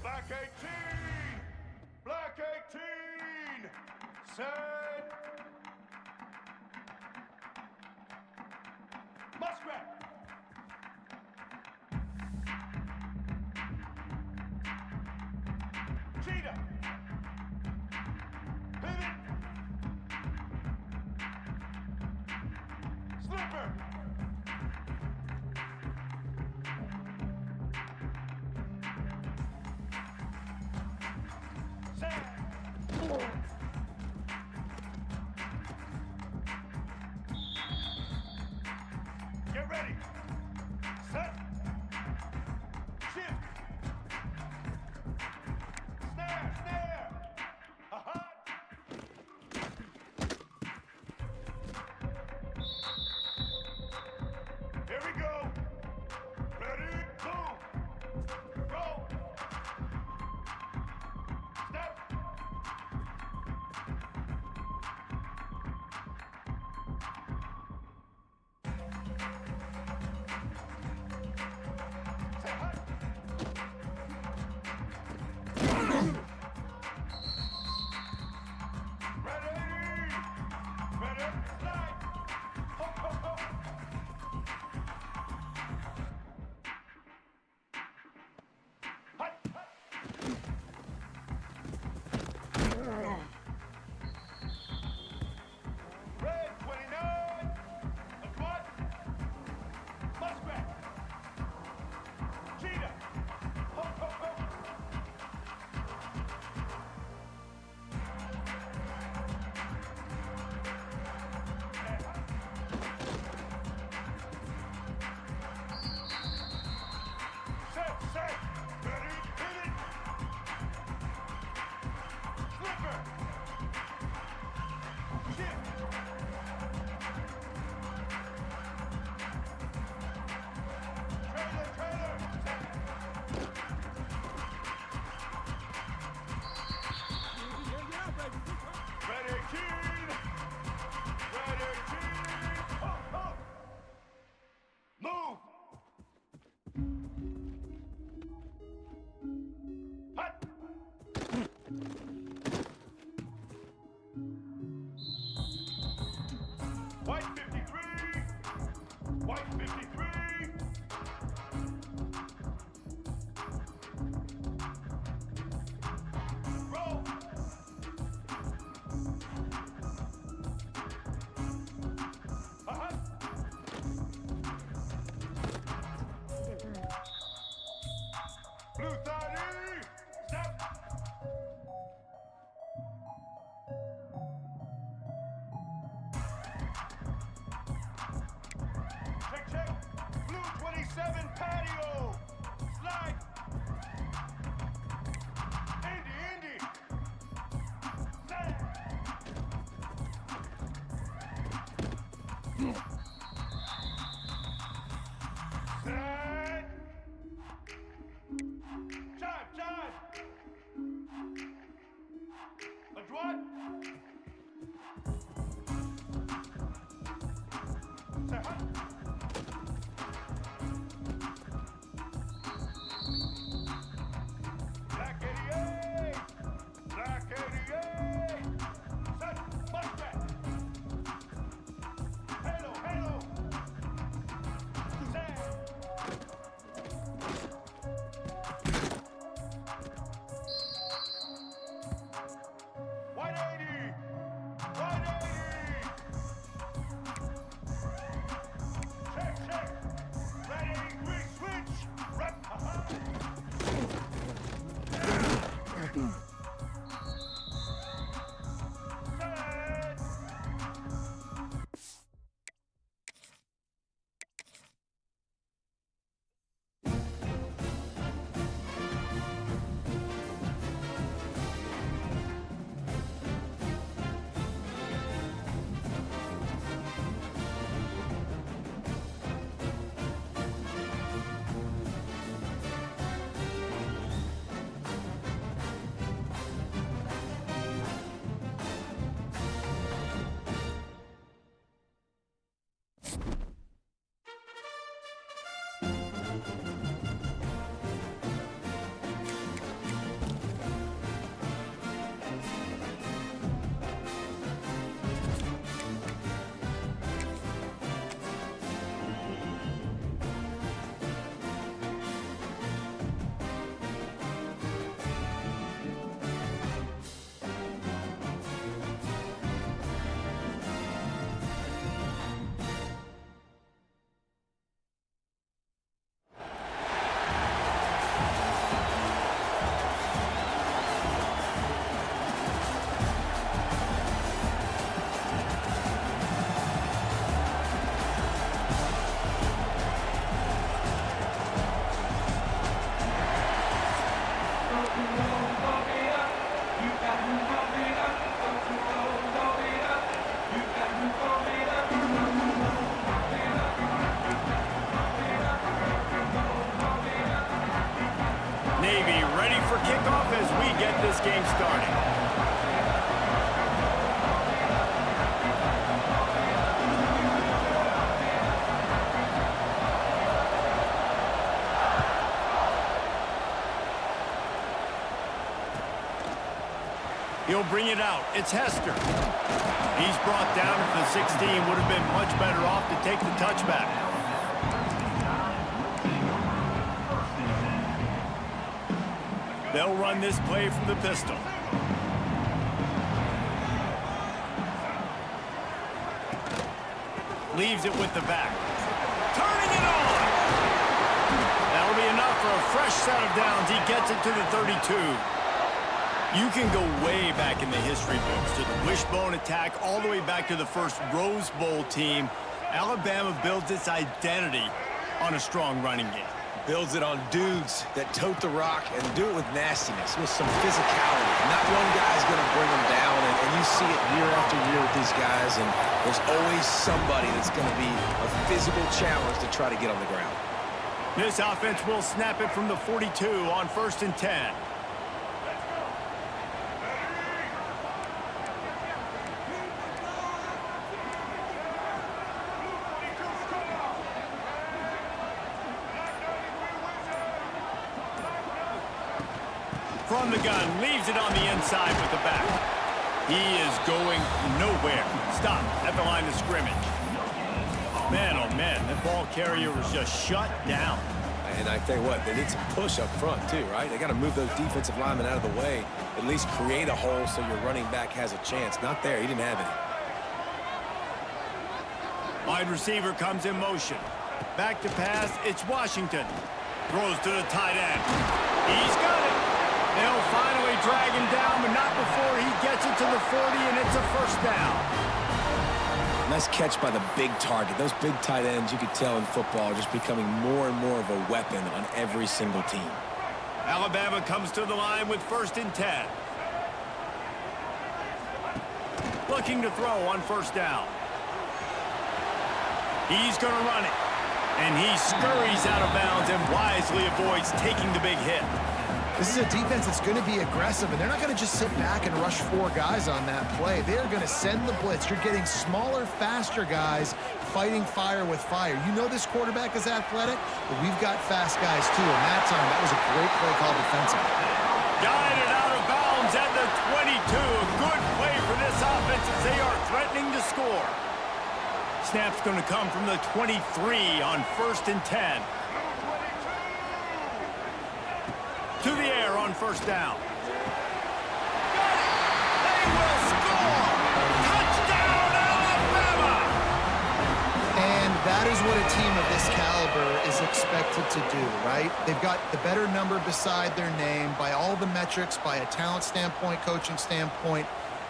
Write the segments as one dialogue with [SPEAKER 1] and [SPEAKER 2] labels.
[SPEAKER 1] Black 18! Black 18! Set! Muskrat! Cheetah! Pivot! Slipper! Get ready. Set. Shift. Snare, snare. Aha. Here we go. Ready, boom. Roll. Step. Red 29, a what? Muskrat. Cheetah. Ho, ho, ho. Set, set. Ready, hit it. Slipper. Shift. Trailer, trailer. Red 18. Red 18. Ho, ho. Move. Hut. White 53. White 53. Roll. Uh-huh. Blue 30. Step. Check, check. Blue 27 patio. Slide. Indy, Indy. Set. Set.
[SPEAKER 2] Navy ready for kickoff as we get this game started. He'll bring it out. It's Hester. He's brought down at the 16. Would have been much better off to take the touchback. They'll run this play from the pistol. Leaves it with the back. Turning it on! That'll be enough for a fresh set of downs. He gets it to the 32. You can go way back in the history books to the wishbone attack all the way back to the first Rose Bowl team. Alabama builds its identity on a strong running game.
[SPEAKER 3] Builds it on dudes that tote the rock and do it with nastiness, with some physicality. Not one guy's going to bring them down, and you see it year after year with these guys, and there's always somebody that's going to be a physical challenge to try to get on the ground.
[SPEAKER 2] This offense will snap it from the 42 on 1st and 10. From the gun, leaves it on the inside with the back. He is going nowhere. Stop at the line of scrimmage. Man, oh man, that ball carrier was just shut down.
[SPEAKER 3] And I tell you what, they need some push up front too, right? They got to move those defensive linemen out of the way, at least create a hole so your running back has a chance. Not there, he didn't have any.
[SPEAKER 2] Wide receiver comes in motion. Back to pass, it's Washington. Throws to the tight end. He's got it. They'll finally drag him down, but not before he gets it to the 40, and it's a first down.
[SPEAKER 3] Nice catch by the big target. Those big tight ends, you could tell in football, are just becoming more and more of a weapon on every single team.
[SPEAKER 2] Alabama comes to the line with 1st and 10. Looking to throw on 1st down. He's going to run it. And he scurries out of bounds and wisely avoids taking the big hit.
[SPEAKER 4] This is a defense that's going to be aggressive, and they're not going to just sit back and rush 4 guys on that play. They're going to send the blitz. You're getting smaller, faster guys fighting fire with fire. You know this quarterback is athletic, but we've got fast guys too, and that time, that was a great play call defensively.
[SPEAKER 2] Guided out of bounds at the 22. A good play for this offense as they are threatening to score. Snap's going to come from the 23 on 1st and 10. To the air on 1st down. Got it! They will score! Touchdown, Alabama!
[SPEAKER 4] And that that is what a team of this caliber is expected to do, right? They've got the better number beside their name by all the metrics, by a talent standpoint, coaching standpoint.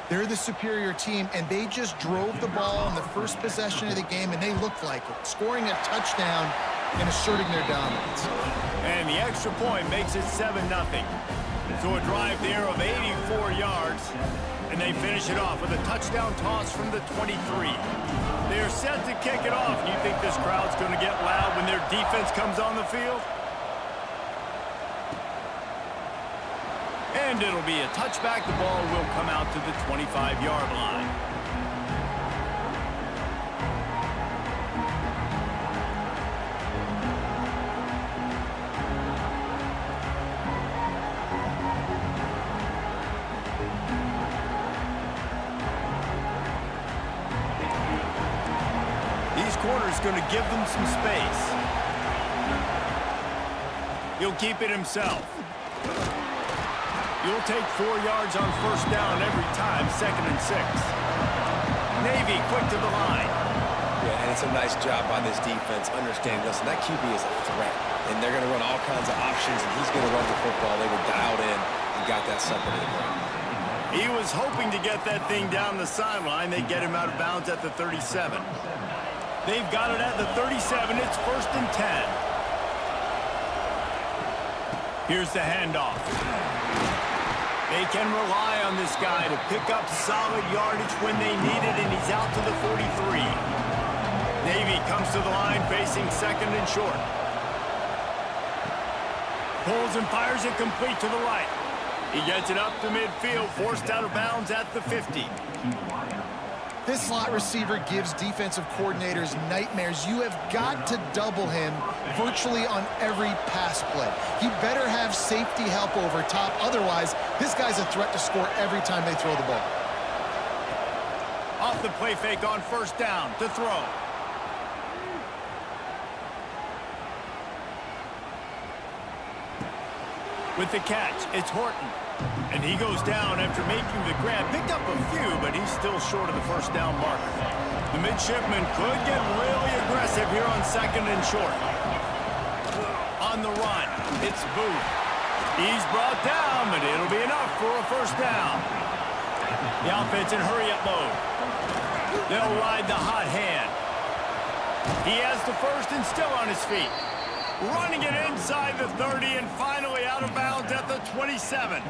[SPEAKER 4] They're the superior team, and they just drove the ball on the first possession of the game, and they looked like it, scoring a touchdown and asserting their dominance.
[SPEAKER 2] And the extra point makes it 7-0. So a drive there of 84 yards, and they finish it off with a touchdown toss from the 23. They're set to kick it off. You think this crowd's going to get loud when their defense comes on the field? And it'll be a touchback. The ball will come out to the 25-yard line. Corner's going to give them some space. He'll keep it himself. You'll take 4 yards on first down every time, 2nd and 6. Navy quick to the line.
[SPEAKER 3] Yeah, and it's a nice job by this defense. Understand, listen, that QB is a threat, and they're going to run all kinds of options, and he's going to run the football. They were dialed in and got that sucker to the ground.
[SPEAKER 2] He was hoping to get that thing down the sideline. They get him out of bounds at the 37. They've got it at the 37. It's 1st and 10. Here's the handoff. They can rely on this guy to pick up solid yardage when they need it, and he's out to the 43. Navy comes to the line facing 2nd and short. Pulls and fires it complete to the right. He gets it up to midfield, forced out of bounds at the 50.
[SPEAKER 4] This slot receiver gives defensive coordinators nightmares. You have got to double him virtually on every pass play. He better have safety help over top. Otherwise, this guy's a threat to score every time they throw the ball.
[SPEAKER 2] Off the play fake on first down to throw. With the catch, it's Horton. And he goes down after making the grab. Picked up a few, but he's still short of the first down marker. The midshipman could get really aggressive here on 2nd and short. On the run, it's Booth. He's brought down, but it'll be enough for a first down. The offense in hurry-up mode. They'll ride the hot hand. He has the first and still on his feet. Running it inside the 30 and finally out of bounds at the 27.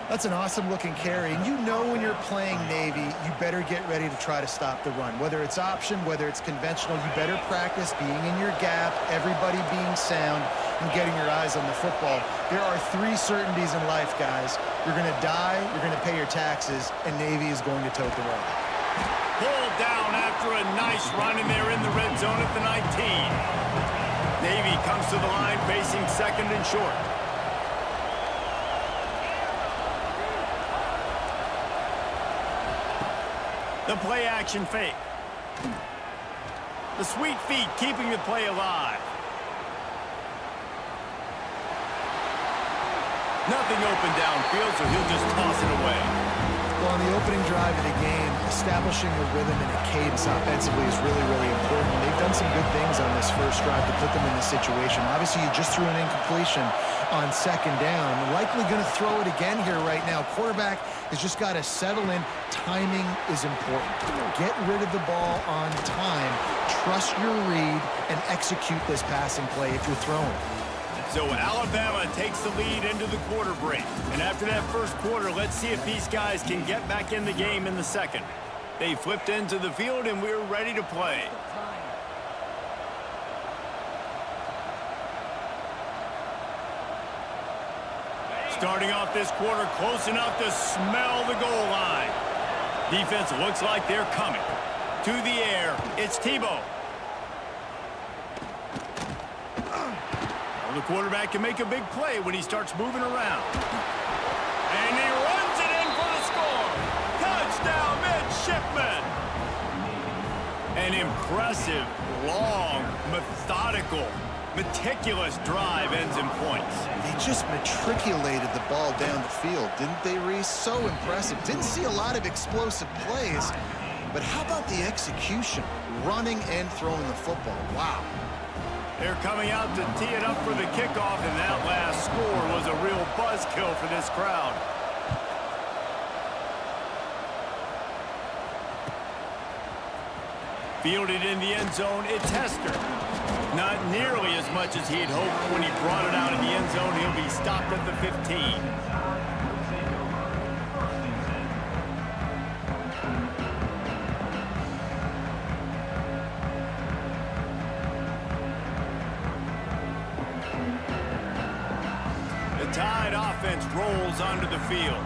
[SPEAKER 4] That's an awesome-looking carry. And you know when you're playing Navy, you better get ready to try to stop the run. Whether it's option, whether it's conventional, you better practice being in your gap, everybody being sound, and getting your eyes on the football. There are 3 certainties in life, guys. You're going to die, you're going to pay your taxes, and Navy is going to tote the road.
[SPEAKER 2] Pulled down after a nice run, and they're in the red zone at the 19. Navy comes to the line facing 2nd and short. The play action fake. The sweet feet keeping the play alive. Nothing open downfield, so he'll just toss it away.
[SPEAKER 4] Well, on the opening drive of the game, establishing a rhythm and a cadence offensively is really, really important. They've done some good things on this first drive to put them in this situation. Obviously, you just threw an incompletion on 2nd down. Likely going to throw it again here right now. Quarterback has just got to settle in. Timing is important. Get rid of the ball on time. Trust your read and execute this passing play if you're throwing.
[SPEAKER 2] So Alabama takes the lead into the quarter break. And after that first quarter, let's see if these guys can get back in the game in the second. They flipped into the field, and we're ready to play. Starting off this quarter close enough to smell the goal line. Defense looks like they're coming. To the air, it's Tebow. The quarterback can make a big play when he starts moving around. And he runs it in for the score. Touchdown, midshipman. An impressive, long, methodical, meticulous drive ends in points.
[SPEAKER 4] They just matriculated the ball down the field, didn't they, Reese? So impressive. Didn't see a lot of explosive plays, but how about the execution? Running and throwing the football. Wow.
[SPEAKER 2] They're coming out to tee it up for the kickoff, and that last score was a real buzzkill for this crowd. Fielded in the end zone, it's Hester. Not nearly as much as he'd hoped when he brought it out in the end zone. He'll be stopped at the 15. Tide offense rolls onto the field.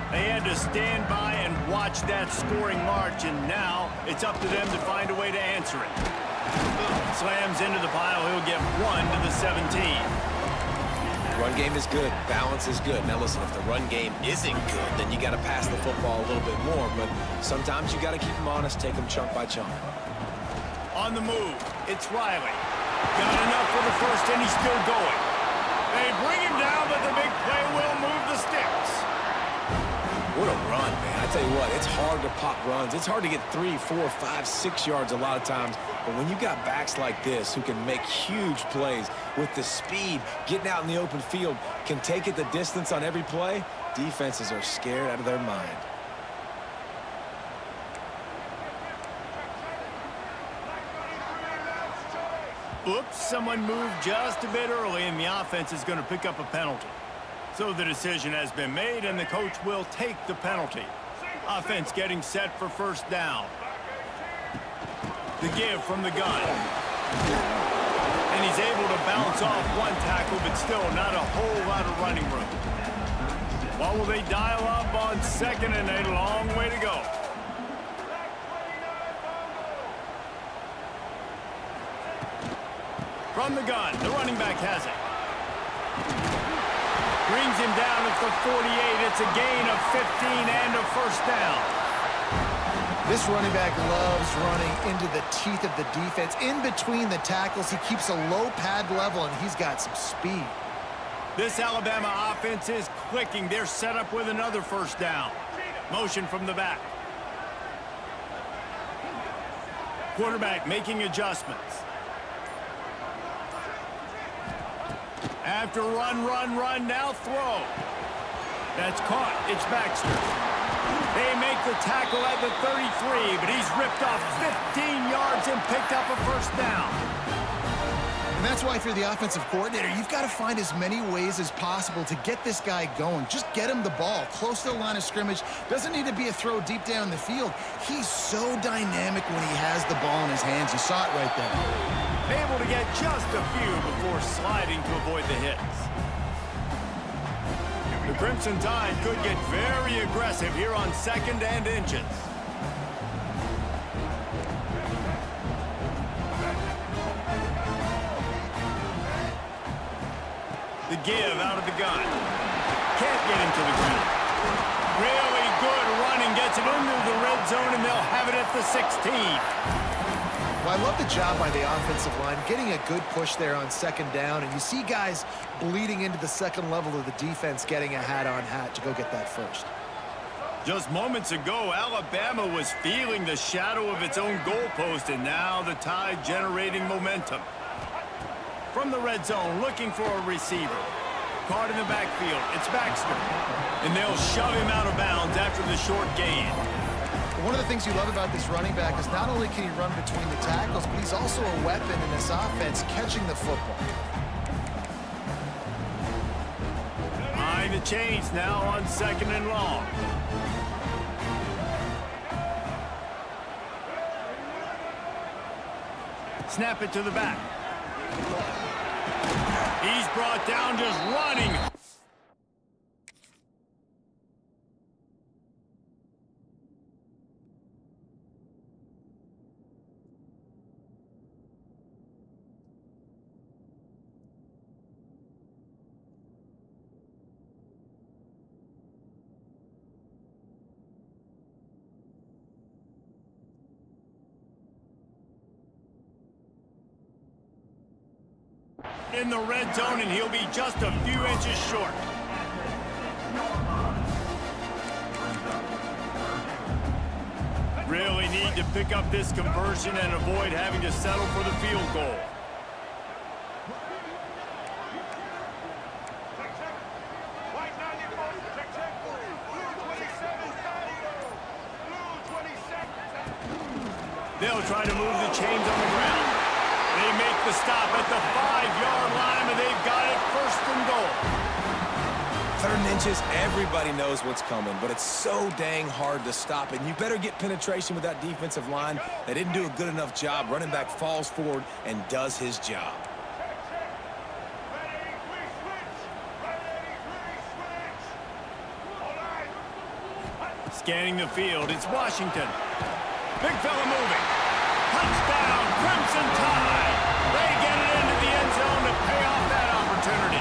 [SPEAKER 2] They had to stand by and watch that scoring march, and now it's up to them to find a way to answer it. Slams into the pile. He'll get 1 to the 17.
[SPEAKER 3] Run game is good. Balance is good. Now listen, if the run game isn't good, then you got to pass the football a little bit more, but sometimes you got to keep them honest, take them chunk by chunk.
[SPEAKER 2] On the move, it's Riley. Got enough for the first, and he's still going. They bring him down, but the big play will move the sticks.
[SPEAKER 3] What a run, man. I tell you what, it's hard to pop runs. It's hard to get 3, 4, 5, 6 yards a lot of times. But when you got backs like this who can make huge plays with the speed, getting out in the open field, can take it the distance on every play, defenses are scared out of their mind.
[SPEAKER 2] Oops, someone moved just a bit early, and the offense is going to pick up a penalty. So the decision has been made, and the coach will take the penalty. Offense getting set for first down. The give from the gun. And he's able to bounce off one tackle, but still not a whole lot of running room. What will they dial up on second and a long way to go? From the gun, the running back has it. Brings him down at the 48. It's a gain of 15 and a first down.
[SPEAKER 4] This running back loves running into the teeth of the defense. In between the tackles, he keeps a low pad level, and he's got some speed.
[SPEAKER 2] This Alabama offense is clicking. They're set up with another first down. Motion from the back. Quarterback making adjustments. After run, now throw. That's caught. It's Baxter. They make the tackle at the 33, but he's ripped off 15 yards and picked up a first down.
[SPEAKER 4] And that's why if you're the offensive coordinator, you've got to find as many ways as possible to get this guy going. Just get him the ball close to the line of scrimmage. Doesn't need to be a throw deep down the field. He's so dynamic when he has the ball in his hands. You saw it right there.
[SPEAKER 2] Able to get just a few before sliding to avoid the hits. The Crimson Tide could get very aggressive here on second and inches. The give out of the gun. Can't get him to the ground. Really good running. Gets it into the red zone, and they'll have it at the 16.
[SPEAKER 4] Well, I love the job by the offensive line, getting a good push there on second down, and you see guys bleeding into the second level of the defense getting a hat-on-hat to go get that first.
[SPEAKER 2] Just moments ago, Alabama was feeling the shadow of its own goalpost, and now the Tide generating momentum. From the red zone, looking for a receiver. Caught in the backfield, it's Baxter. And they'll shove him out of bounds after the short gain.
[SPEAKER 4] One of the things you love about this running back is not only can he run between the tackles, but he's also a weapon in this offense catching the football.
[SPEAKER 2] Behind the chains now on second and long. Snap it to the back. He's brought down just running. In the red zone, and he'll be just a few inches short. really need to pick up this conversion and avoid having to settle for the field goal.
[SPEAKER 1] White 94, check. Blue 27, patio. Blue 27.
[SPEAKER 2] They'll try to move the chains on the ground. They make the stop at the 5-yard line, and they've got it first and goal.
[SPEAKER 3] 3rd and inches, everybody knows what's coming, but it's so dang hard to stop it. And you better get penetration with that defensive line. They didn't do a good enough job. Running back falls forward and does his job.
[SPEAKER 1] Ready, we switch. Ready, we switch. All right.
[SPEAKER 2] Scanning the field, it's Washington. Big fella moving. Touchdown, Crimson Tide. They get it into the end zone to pay off that opportunity.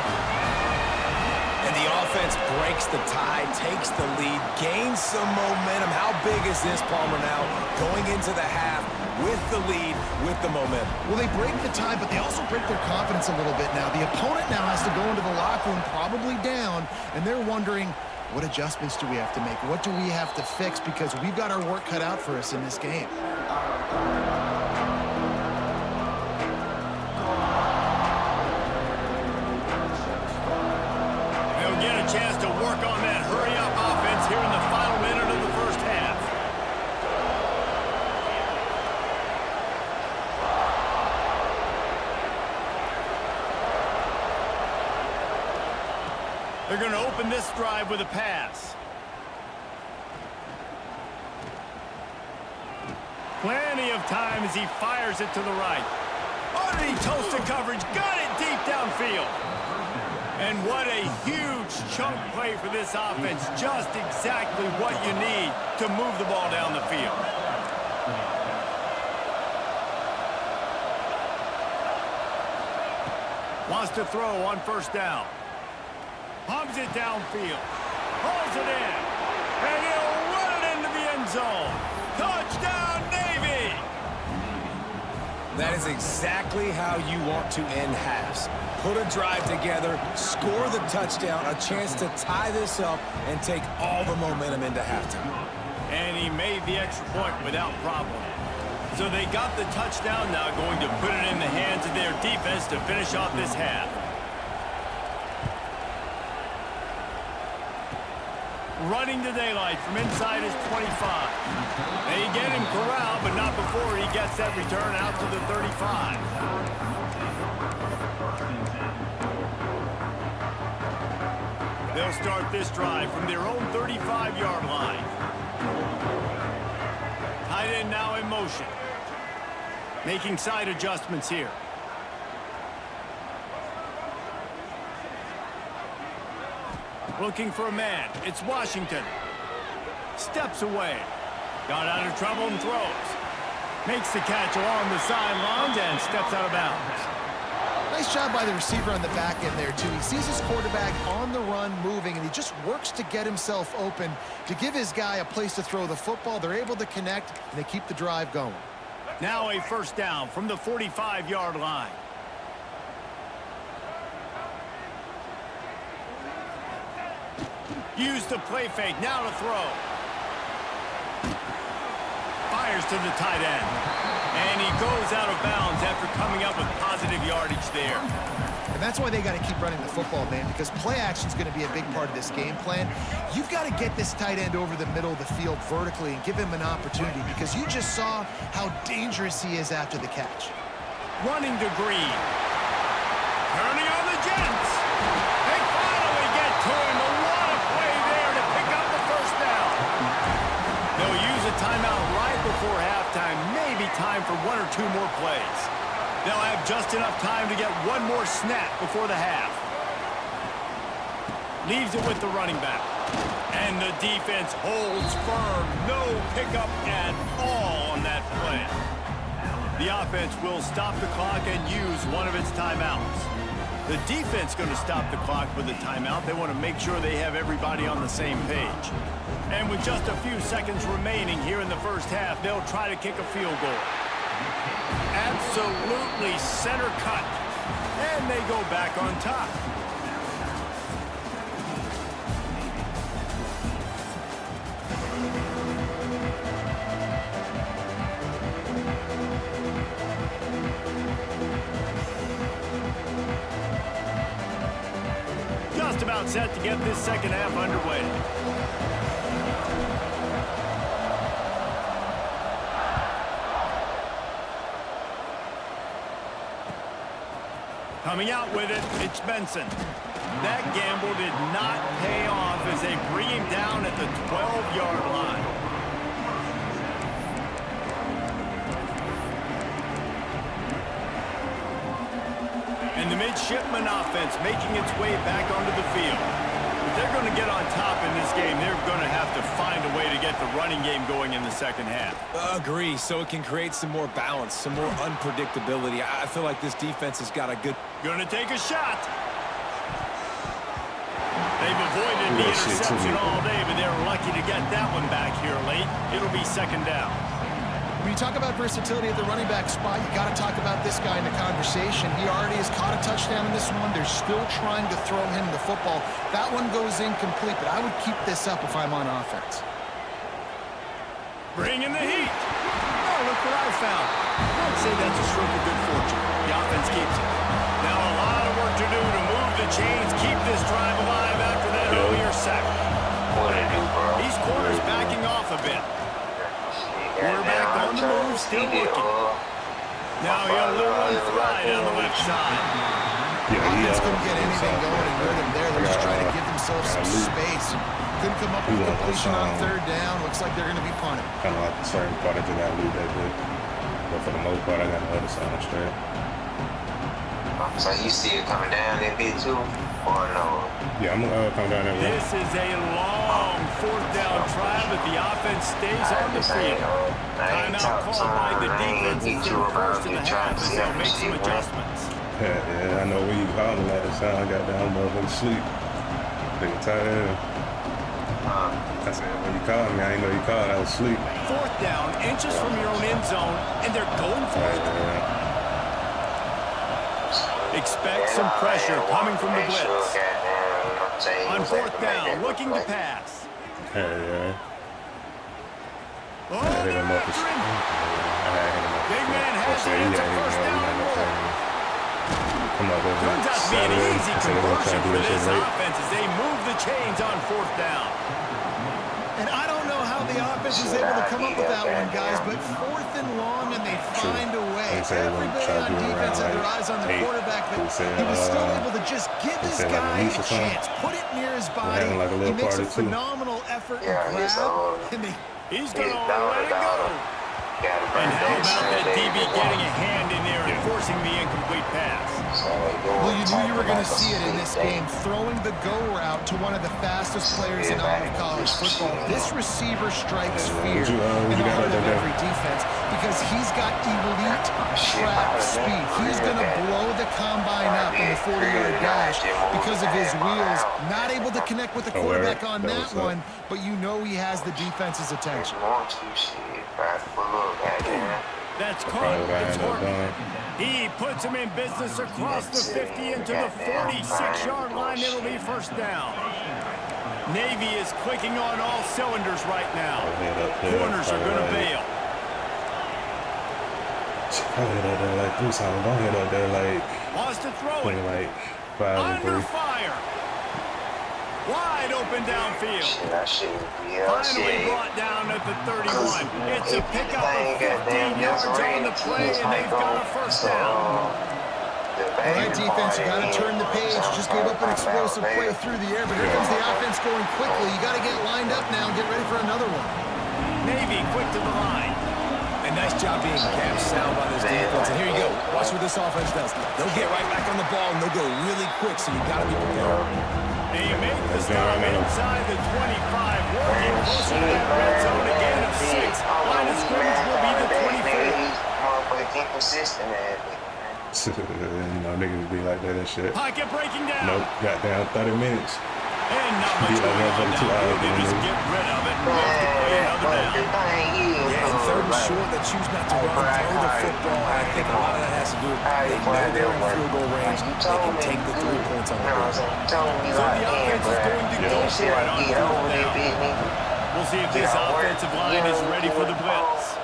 [SPEAKER 3] And the offense breaks the tie, takes the lead, gains some momentum. How big is this, Palmer, now? Going into the half with the lead, with the momentum.
[SPEAKER 4] Well, they break the tie, but they also break their confidence a little bit now. The opponent now has to go into the locker room probably down, and they're wondering, what adjustments do we have to make? What do we have to fix? Because we've got our work cut out for us in this game.
[SPEAKER 2] They'll get a chance to work on that hurry-up offense here in the final minute of the first half. They're going to open this drive with a pass. Plenty of time as he fires it to the right. Underneath toasted coverage, got it deep downfield. And what a huge chunk play for this offense. Just exactly what you need to move the ball down the field. Wants to throw on first down. Pumps it downfield. Pulls it in. And he'll run it into the end zone. Touchdown, Navy!
[SPEAKER 3] That is exactly how you want to end halves. Put a drive together, score the touchdown, a chance to tie this up, and take all the momentum into halftime.
[SPEAKER 2] And he made the extra point without problem. So they got the touchdown, now going to put it in the hands of their defense to finish off this half. Running to daylight from inside his 25. They get him corralled, but not before he gets that return out to the 35. They'll start this drive from their own 35-yard line. Tight end now in motion. Making side adjustments here. Looking for a man. It's Washington. Steps away. Got out of trouble and throws. Makes the catch along the sidelines and steps out of bounds.
[SPEAKER 4] Nice job by the receiver on the back end there, too. He sees his quarterback on the run moving, and he just works to get himself open to give his guy a place to throw the football. They're able to connect, and they keep the drive going.
[SPEAKER 2] Now a first down from the 45-yard line. Use the play fake, now to throw. Fires to the tight end. And he goes out of bounds after coming up with positive yardage there.
[SPEAKER 4] And that's why they got to keep running the football, man, because play action is going to be a big part of this game plan. You've got to get this tight end over the middle of the field vertically and give him an opportunity, because you just saw how dangerous he is after the catch.
[SPEAKER 2] Running to Green. Turning on the Jets. They finally get to him. What a play there to pick up the first down. They'll use a timeout right before halftime. Maybe time for one or two more plays. They'll have just enough time to get one more snap before the half. Leaves it with the running back. And the defense holds firm. No pickup at all on that play. The offense will stop the clock and use one of its timeouts. The defense going to stop the clock with a timeout. They want to make sure they have everybody on the same page. And with just a few seconds remaining here in the first half, they'll try to kick a field goal. Absolutely center cut. And they go back on top. about set to get this second half underway. Coming out with it, it's Benson. That gamble did not pay off as they bring him down at the 12-yard line. And the midshipman offense making its way back onto the field. If they're going to get on top in this game, they're going to have to find a way to get the running game going in the second half.
[SPEAKER 3] Agree, so it can create some more balance, some more unpredictability. I feel like this defense has got a good...
[SPEAKER 2] Going to take a shot. They've avoided the interception all day, but they're lucky to get that one back here late. It'll be second down.
[SPEAKER 4] When you talk about versatility at the running back spot, you got to talk about this guy in the conversation. He already has caught a touchdown in this one. They're still trying to throw him the football. That one goes incomplete, but I would keep this up if I'm on offense.
[SPEAKER 2] Bring in the heat. Oh, look what I found. I'd say that's a stroke of good fortune. The offense keeps it. Now a lot of work to do to move the chains, keep this drive alive after that earlier sack. These corners backing off a bit. Quarterback on the move, still looking. Now he'll lure one fly down the left side.
[SPEAKER 4] Offense couldn't get anything going and hurt him there. They're just trying to give themselves some space. Couldn't come up with a completion on third down. Looks like they're going to be punting.
[SPEAKER 5] Kind of like a certain part I just got to leave that bit. But for the most part, I got the other side straight.
[SPEAKER 6] So you see it coming down that bit too, or no?
[SPEAKER 5] Yeah, I'm gonna come down that way.
[SPEAKER 2] This is a long fourth down try, but the offense stays on the field. Timeout called by the defense instead of first in the half as they'll make some adjustments.
[SPEAKER 5] Yeah, I know when you calling that, it sound I got down motherfucking sleep. Nigga tired of I said, when you called me, I didn't know you called, I was asleep.
[SPEAKER 2] Fourth down, inches from your own end zone, and they're going for it. Expect some pressure coming from the blitz. On fourth down, looking to pass.
[SPEAKER 5] Yeah.
[SPEAKER 2] Oh, they're after him. Big man has it. It's a first down and more. Turns out to be an easy conversion for this offense as they move the chains on fourth down.
[SPEAKER 4] And I don't know how the offense is able to come up with that one, guys, but fourth and long, and they find a way. Everybody on defense had their eyes on the quarterback, but he was still able to just give this guy a chance, put it near his body. He makes a phenomenal effort and grab, and
[SPEAKER 2] he's going to let it go. And how about that DB getting a hand in there and forcing the incomplete pass?
[SPEAKER 4] Well, you knew you were going to see it in this game, throwing the go route to one of the fastest players in all of college football. This receiver strikes fear in the heart of every defense because he's got elite trap speed. He's going to blow the combine up in the 40-yard dash because of his wheels. Not able to connect with the quarterback on that one, but you know he has the defense's attention.
[SPEAKER 2] That's caught. It's Horton. He puts him in business across the 50 into the 46-yard line. It'll be first down. Navy is clicking on all cylinders right now. Corners are going to bail. Wants to throw it.
[SPEAKER 5] Like 5 and 3.
[SPEAKER 2] Under fire. Wide open downfield. Finally brought down at the 31. It's a pickup of 15 yards on the play, and they've got a first down.
[SPEAKER 4] All right, defense, you got to turn the page. Just gave up an explosive play through the air, but here comes the offense going quickly. You got to get lined up now and get ready for another one.
[SPEAKER 2] Navy quick to the line.
[SPEAKER 3] And nice job being camp sound by this defense. And here you go. Watch what this offense does. They'll get right back on the ball, and they'll go really quick, so you got to be prepared.
[SPEAKER 2] They make the stop inside the 25, working closer to that red zone again of 6. Line of scrimmage will be the 24.
[SPEAKER 5] You know, niggas be like that and shit.
[SPEAKER 2] Pocket breaking down.
[SPEAKER 5] Nope, got down 30 minutes.
[SPEAKER 2] And not much going on downfield. They just get rid of it. Have to play another down.
[SPEAKER 3] Yeah, and third and short, they choose not to run, throw the football. And I think a lot of that has to do with they know they're in field goal range. They can take the 3 points on the board.
[SPEAKER 2] So the offense is going to go for it on fourth down. We'll see if this offensive line is ready for the blitz.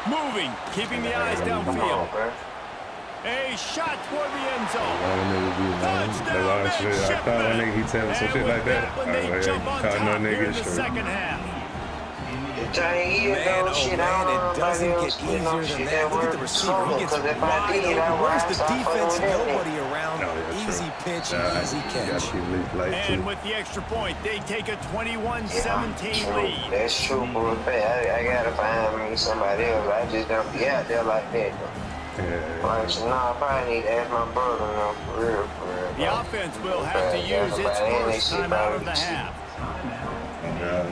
[SPEAKER 2] Moving, keeping the eyes downfield. A shot toward the end zone. Touchdown,
[SPEAKER 5] Yeah, I thought my nigga, he telling some shit like that. I was like, hey, caught no nigga straight.
[SPEAKER 2] Second half.
[SPEAKER 3] Man, oh man, it doesn't get easier than that. Look at the receiver. He gets wide open. Where's the defense? Nobody around. Easy pitch, easy catch.
[SPEAKER 2] And with the extra point, they take a 21-17 lead.
[SPEAKER 6] That's true, boy. I gotta find me somebody else. I just don't be out there like that.
[SPEAKER 5] Yeah.
[SPEAKER 6] Like, so, no, I probably need to ask my brother, no, for real, for real.
[SPEAKER 2] The offense will have to use its first time out of the half.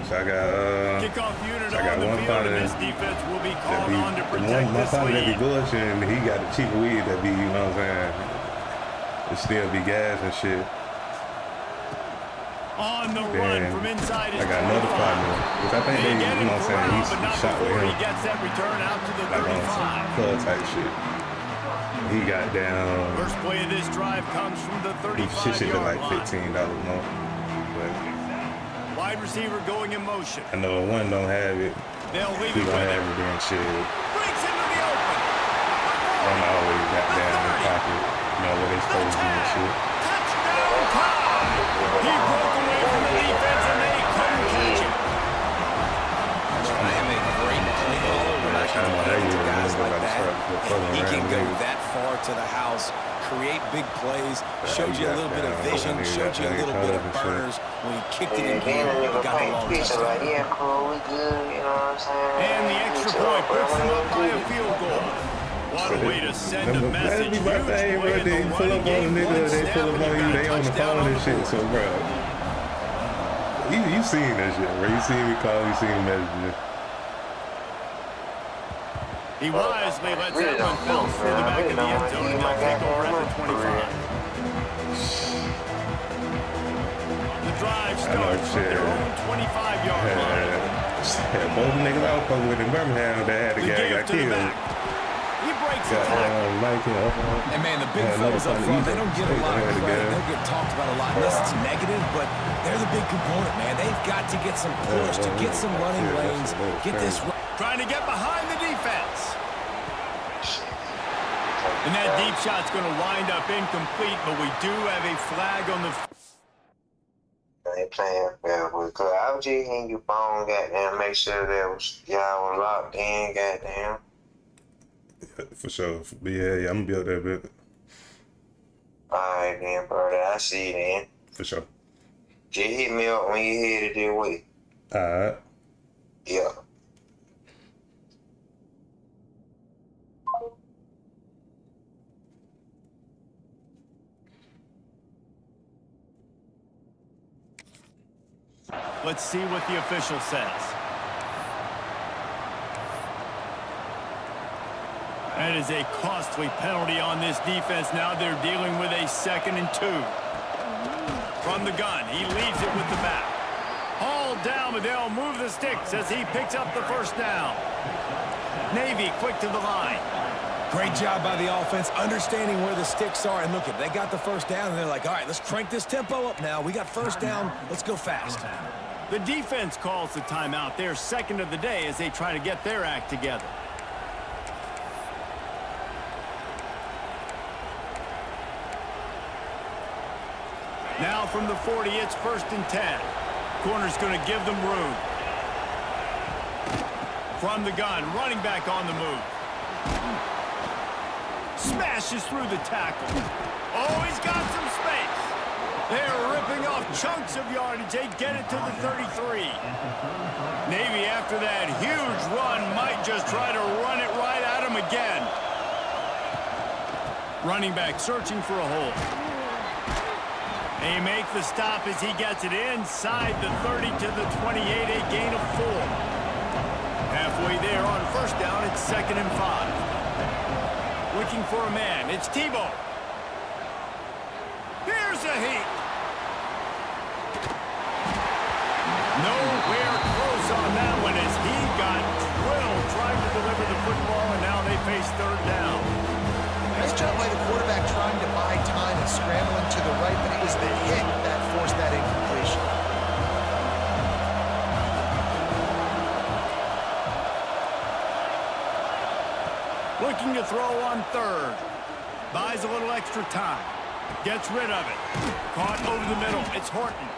[SPEAKER 5] So I got
[SPEAKER 2] Kickoff unit
[SPEAKER 5] I got
[SPEAKER 2] on the
[SPEAKER 5] one
[SPEAKER 2] field,
[SPEAKER 5] partner
[SPEAKER 2] and this defense will be called on to protect
[SPEAKER 5] my
[SPEAKER 2] this
[SPEAKER 5] partner that be
[SPEAKER 2] lead.
[SPEAKER 5] bullshitting, he got the cheaper weed that be, you know what I'm saying? It still be gas and shit.
[SPEAKER 2] On the run from inside his
[SPEAKER 5] I got another
[SPEAKER 2] 25.
[SPEAKER 5] partner, which I think they, you know what I'm saying, he's shot with
[SPEAKER 2] He
[SPEAKER 5] him.
[SPEAKER 2] gets that return out to the
[SPEAKER 5] Like on some
[SPEAKER 2] 35.
[SPEAKER 5] club type shit. He got down.
[SPEAKER 2] First play of this drive comes from the
[SPEAKER 5] Shit should be
[SPEAKER 2] 35-yard
[SPEAKER 5] like
[SPEAKER 2] line.
[SPEAKER 5] $15 more. But
[SPEAKER 2] Wide receiver going in motion.
[SPEAKER 5] I know if one don't have it,
[SPEAKER 2] They'll leave
[SPEAKER 5] he
[SPEAKER 2] it with
[SPEAKER 5] gonna have
[SPEAKER 2] him.
[SPEAKER 5] it then shit.
[SPEAKER 2] Breaks into the open.
[SPEAKER 5] One always got down in the pocket. You know where they supposed to be and shit.
[SPEAKER 2] Touchdown, Cobb. He broke away from the defense and they couldn't catch him.
[SPEAKER 3] I am a great play caller when I can hand it to guys like that. He can go that far to the house, create big plays, showed you a little bit of vision, showed you a little bit of burners. When he kicked it in here, he got the long touchdown.
[SPEAKER 6] Like, yeah, cool, we good, you know what I'm saying?
[SPEAKER 2] And the extra point puts them up by a field goal. What a way to send a message.
[SPEAKER 5] That's my thing, bro. They pull up on a nigga, they pull up on you, they on the phone and shit. So, bro, you seen that shit, bro. You seen me call, you seen me message.
[SPEAKER 2] He wisely lets that one bounce through the back of the end zone and they'll take over at the 25. The drive starts from their own 25-yard line.
[SPEAKER 5] Both niggas I was fucking with in Birmingham that had a guy got killed.
[SPEAKER 2] He breaks the tackle.
[SPEAKER 3] And man, the big fellas up front, they don't get a lot of credit. They don't get talked about a lot unless it's negative, but they're the big component, man. They've got to get some push, to get some running lanes, get this.
[SPEAKER 2] Trying to get behind the defense. And that deep shot's going to wind up incomplete, but we do have a flag on the...
[SPEAKER 6] They playing well, because I was just hitting you bone, goddamn, make sure that was y'all were locked in, goddamn.
[SPEAKER 5] Yeah, for sure. But yeah, I'm gonna be up there, bit.
[SPEAKER 6] Alright then, brother, I see you then.
[SPEAKER 5] For sure.
[SPEAKER 6] Just hit me up when you headed this way.
[SPEAKER 5] Alright.
[SPEAKER 6] Yeah.
[SPEAKER 2] Let's see what the official says. That is a costly penalty on this defense. Now they're dealing with a 2nd and 2. From the gun, he leaves it with the back. Hauled down, but they'll move the sticks as he picks up the first down. Navy quick to the line.
[SPEAKER 3] Great job by the offense, understanding where the sticks are. And look, they got the first down, and they're like, all right, let's crank this tempo up now. We got first down. Let's go fast.
[SPEAKER 2] The defense calls the timeout. Their 2nd of the day as they try to get their act together. Now from the 40, it's 1st and 10. Corner's going to give them room. From the gun, running back on the move. Smashes through the tackle. Oh, he's got some space. They're ripping off chunks of yardage. They get it to the 33. Navy, after that huge run, might just try to run it right at him again. Running back searching for a hole. They make the stop as he gets it inside the 30 to the 28, a gain of 4. Halfway there on first down, it's 2nd and 5. Looking for a man, it's Tebow. Here's a heat. Nowhere close on that one as he got drilled trying to deliver the football, and now they face 3rd down.
[SPEAKER 4] Nice job by the quarterback trying to buy time and scrambling to the right, but it was the hit that forced that incompletion.
[SPEAKER 2] Looking to throw on 3rd. Buys a little extra time. Gets rid of it. Caught over the middle. It's Horton.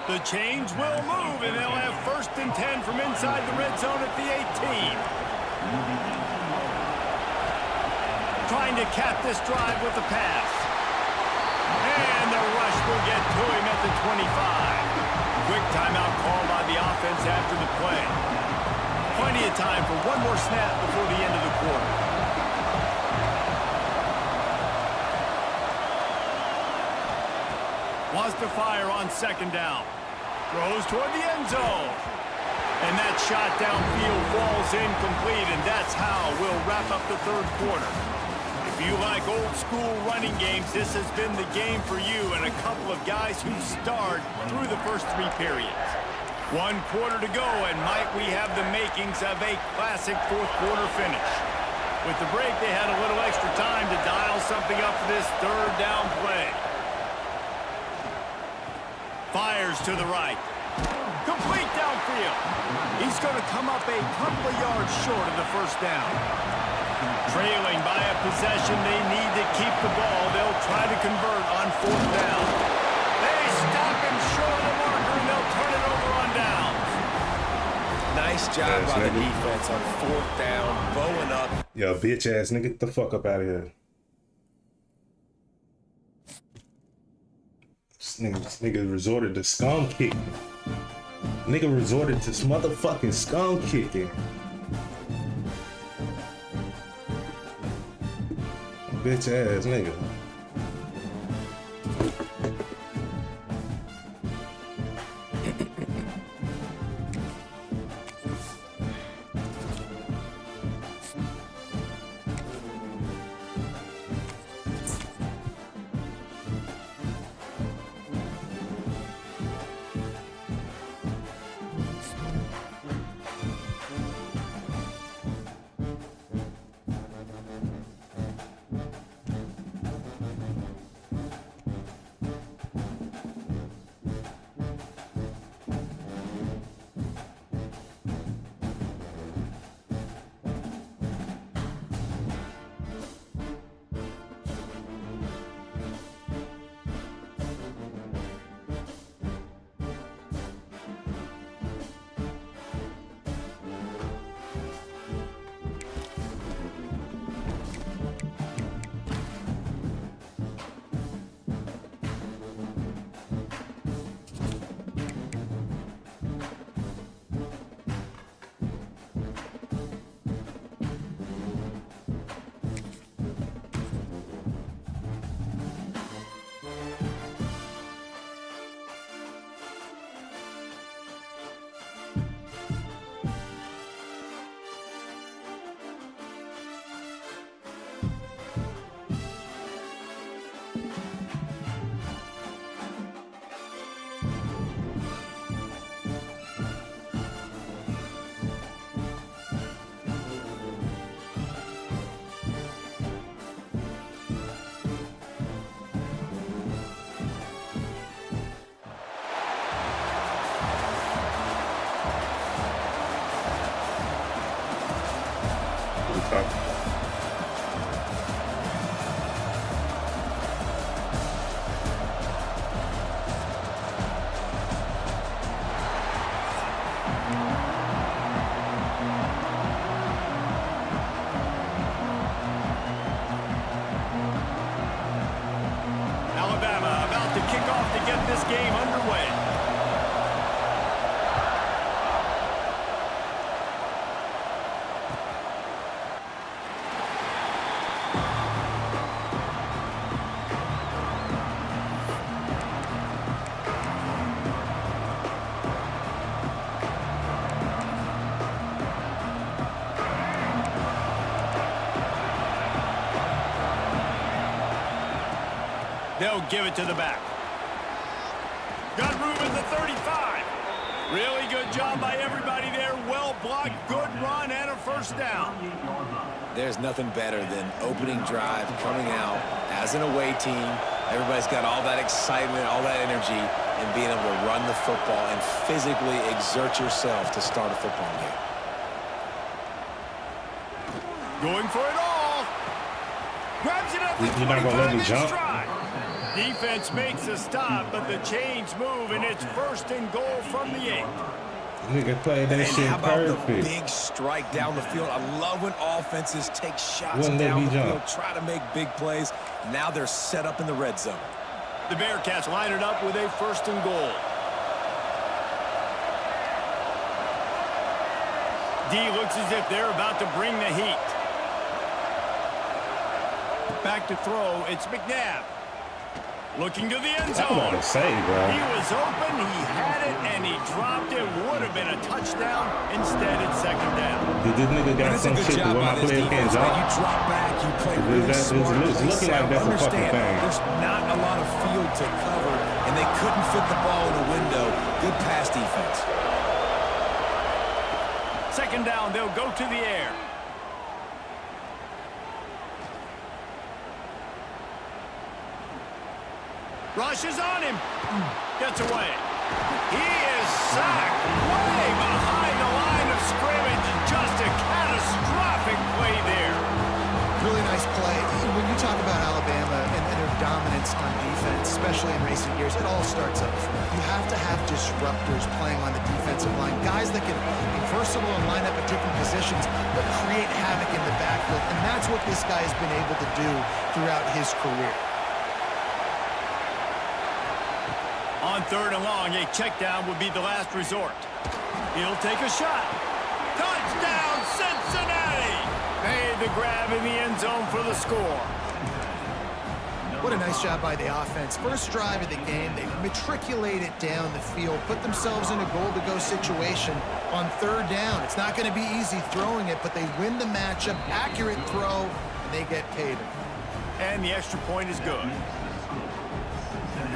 [SPEAKER 2] The chains will move, and they'll have 1st and 10 from inside the red zone at the 18. Trying to cap this drive with the pass. And the rush will get to him at the 25. Quick timeout call by the offense after the play. Plenty of time for one more snap before the end of the quarter. Wants to fire on 2nd down. Throws toward the end zone. And that shot downfield falls incomplete, and that's how we'll wrap up the 3rd quarter. If you like old-school running games, this has been the game for you and a couple of guys who starred through the first 3 periods. 1 quarter to go, and might we have the makings of a classic 4th quarter finish. With the break, they had a little extra time to dial something up for this 3rd down play. Fires to the right. Complete downfield. He's going to come up a couple of yards short of the 1st down. Trailing by a possession, they need to keep the ball. They'll try to convert on 4th down. They stop him short of the marker, and they'll turn it over on downs.
[SPEAKER 3] Nice job by the defense on 4th down, bowing up.
[SPEAKER 5] Yo, bitch ass nigga, get the fuck up out of here. This nigga resorted to scum kicking. Nigga resorted to motherfucking scum kicking. Bitch ass nigga.
[SPEAKER 2] this game underway. They'll give it to the back. Got room at the 35. Really good job by everybody there. Well blocked, good run, and a first down.
[SPEAKER 3] There's nothing better than opening drive, coming out as an away team. Everybody's got all that excitement, all that energy, and being able to run the football and physically exert yourself to start a football game.
[SPEAKER 2] Going for it all. Grabs it up.
[SPEAKER 5] You're not going to let him jump?
[SPEAKER 2] Defense makes a stop, but the chains move, and it's 1st and goal from the 8.
[SPEAKER 5] Nigga played that shit
[SPEAKER 3] How about the
[SPEAKER 5] perfect.
[SPEAKER 3] big strike down the field? I love when offenses take shots
[SPEAKER 5] Wouldn't let
[SPEAKER 3] down
[SPEAKER 5] me
[SPEAKER 3] the
[SPEAKER 5] jump.
[SPEAKER 3] field, try to make big plays. Now they're set up in the red zone.
[SPEAKER 2] The Bearcats line it up with a 1st and goal. D looks as if they're about to bring the heat. Back to throw, it's McNabb. Looking to the end
[SPEAKER 5] Talk about
[SPEAKER 2] zone.
[SPEAKER 5] a save, bro.
[SPEAKER 2] He was open, he had it, and he dropped it. Would have been a touchdown. Instead, it's 2nd down.
[SPEAKER 5] Did this nigga got
[SPEAKER 3] And it's a
[SPEAKER 5] some
[SPEAKER 3] good
[SPEAKER 5] shit
[SPEAKER 3] job
[SPEAKER 5] where
[SPEAKER 3] by
[SPEAKER 5] my
[SPEAKER 3] this
[SPEAKER 5] player can't
[SPEAKER 3] defense, man.
[SPEAKER 5] jump?
[SPEAKER 3] You drop back, you play really
[SPEAKER 5] It's
[SPEAKER 3] smart.
[SPEAKER 5] looking
[SPEAKER 3] play
[SPEAKER 5] like
[SPEAKER 3] sound.
[SPEAKER 5] that's a fucking
[SPEAKER 3] Understand,
[SPEAKER 5] thing.
[SPEAKER 3] there's not a lot of field to cover, and they couldn't fit the ball in the window. Good pass defense.
[SPEAKER 2] 2nd down, they'll go to the air. Rushes on him. Gets away. He is sacked way behind the line of scrimmage. Just a catastrophic play there.
[SPEAKER 4] Really nice play. When you talk about Alabama and their dominance on defense, especially in recent years, it all starts up front. You have to have disruptors playing on the defensive line, guys that can be versatile and line up at different positions, but create havoc in the backfield. And that's what this guy has been able to do throughout his career.
[SPEAKER 2] On 3rd and long, a check down would be the last resort. He'll take a shot. Touchdown, Cincinnati! Made the grab in the end zone for the score.
[SPEAKER 4] What a nice job by the offense. First drive of the game, they matriculate it down the field, put themselves in a goal-to-go situation on 3rd down. It's not going to be easy throwing it, but they win the matchup, accurate throw, and they get paid.
[SPEAKER 2] And the extra point is good.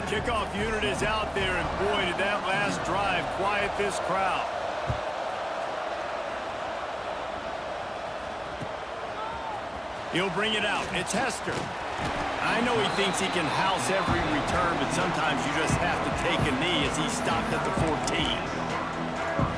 [SPEAKER 2] The kickoff unit is out there, and boy, did that last drive quiet this crowd. He'll bring it out. It's Hester. I know he thinks he can house every return, but sometimes you just have to take a knee as he stopped at the 14.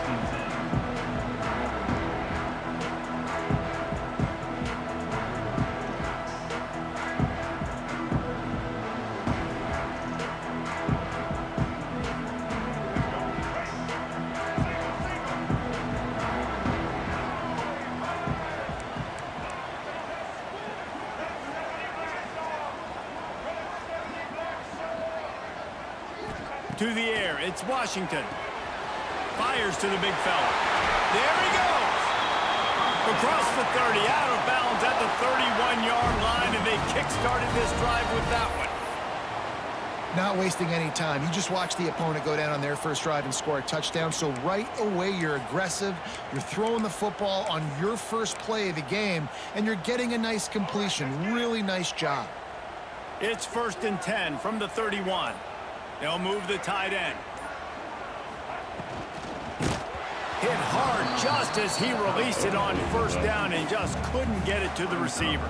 [SPEAKER 2] To the air, it's Washington. Fires to the big fella. There he goes! Across the 30, out of bounds at the 31-yard line, and they kick-started this drive with that one.
[SPEAKER 4] Not wasting any time. You just watch the opponent go down on their first drive and score a touchdown. So right away, you're aggressive. You're throwing the football on your first play of the game, and you're getting a nice completion. Really nice job.
[SPEAKER 2] It's 1st and 10 from the 31. They'll move the tight end. Hit hard just as he released it on 1st down and just couldn't get it to the receiver.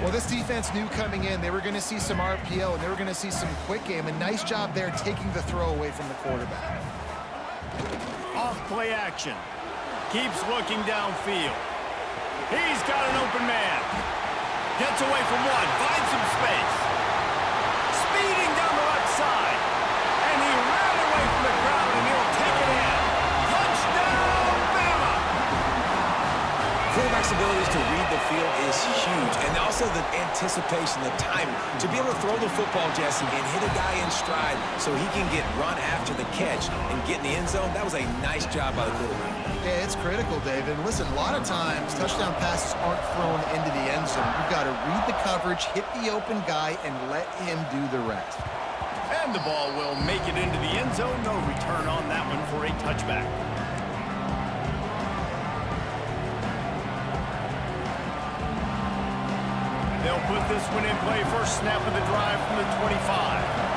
[SPEAKER 4] Well, this defense knew coming in they were going to see some RPO and they were going to see some quick game. A nice job there taking the throw away from the quarterback.
[SPEAKER 2] Off play action. Keeps looking downfield. He's got an open man. Gets away from one. Finds some space. Speeding down the left side. And he ran away from the crowd and he'll take it in. Touchdown, Bama!
[SPEAKER 3] Quarterback's abilities to read the field is huge, and also the anticipation, the timing. To be able to throw the football, Jesse, and hit a guy in stride so he can get run after the catch and get in the end zone, that was a nice job by the quarterback.
[SPEAKER 4] Yeah, it's critical, David. Listen, a lot of times touchdown passes aren't thrown into the end zone. You've got to read the coverage, hit the open guy, and let him do the rest.
[SPEAKER 2] And the ball will make it into the end zone. No return on that one for a touchback. They'll put this one in play. First snap of the drive from the 25.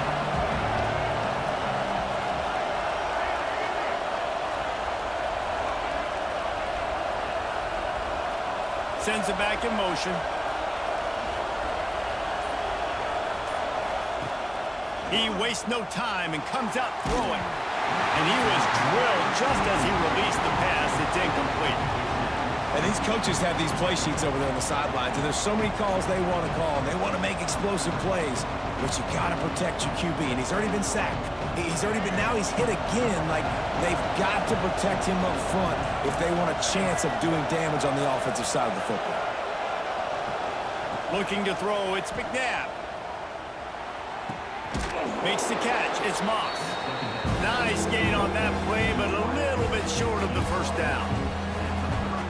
[SPEAKER 2] Sends it back in motion. He wastes no time and comes out throwing. And he was drilled just as he released the pass. It's incomplete.
[SPEAKER 3] And these coaches have these play sheets over there on the sidelines, and there's so many calls they want to call. They want to make explosive plays, but you got to protect your QB, and he's already been sacked. Now he's hit again. Like, they've got to protect him up front if they want a chance of doing damage on the offensive side of the football.
[SPEAKER 2] Looking to throw, it's McNabb. Makes the catch, it's Moss. Nice gain on that play, but a little bit short of the first down.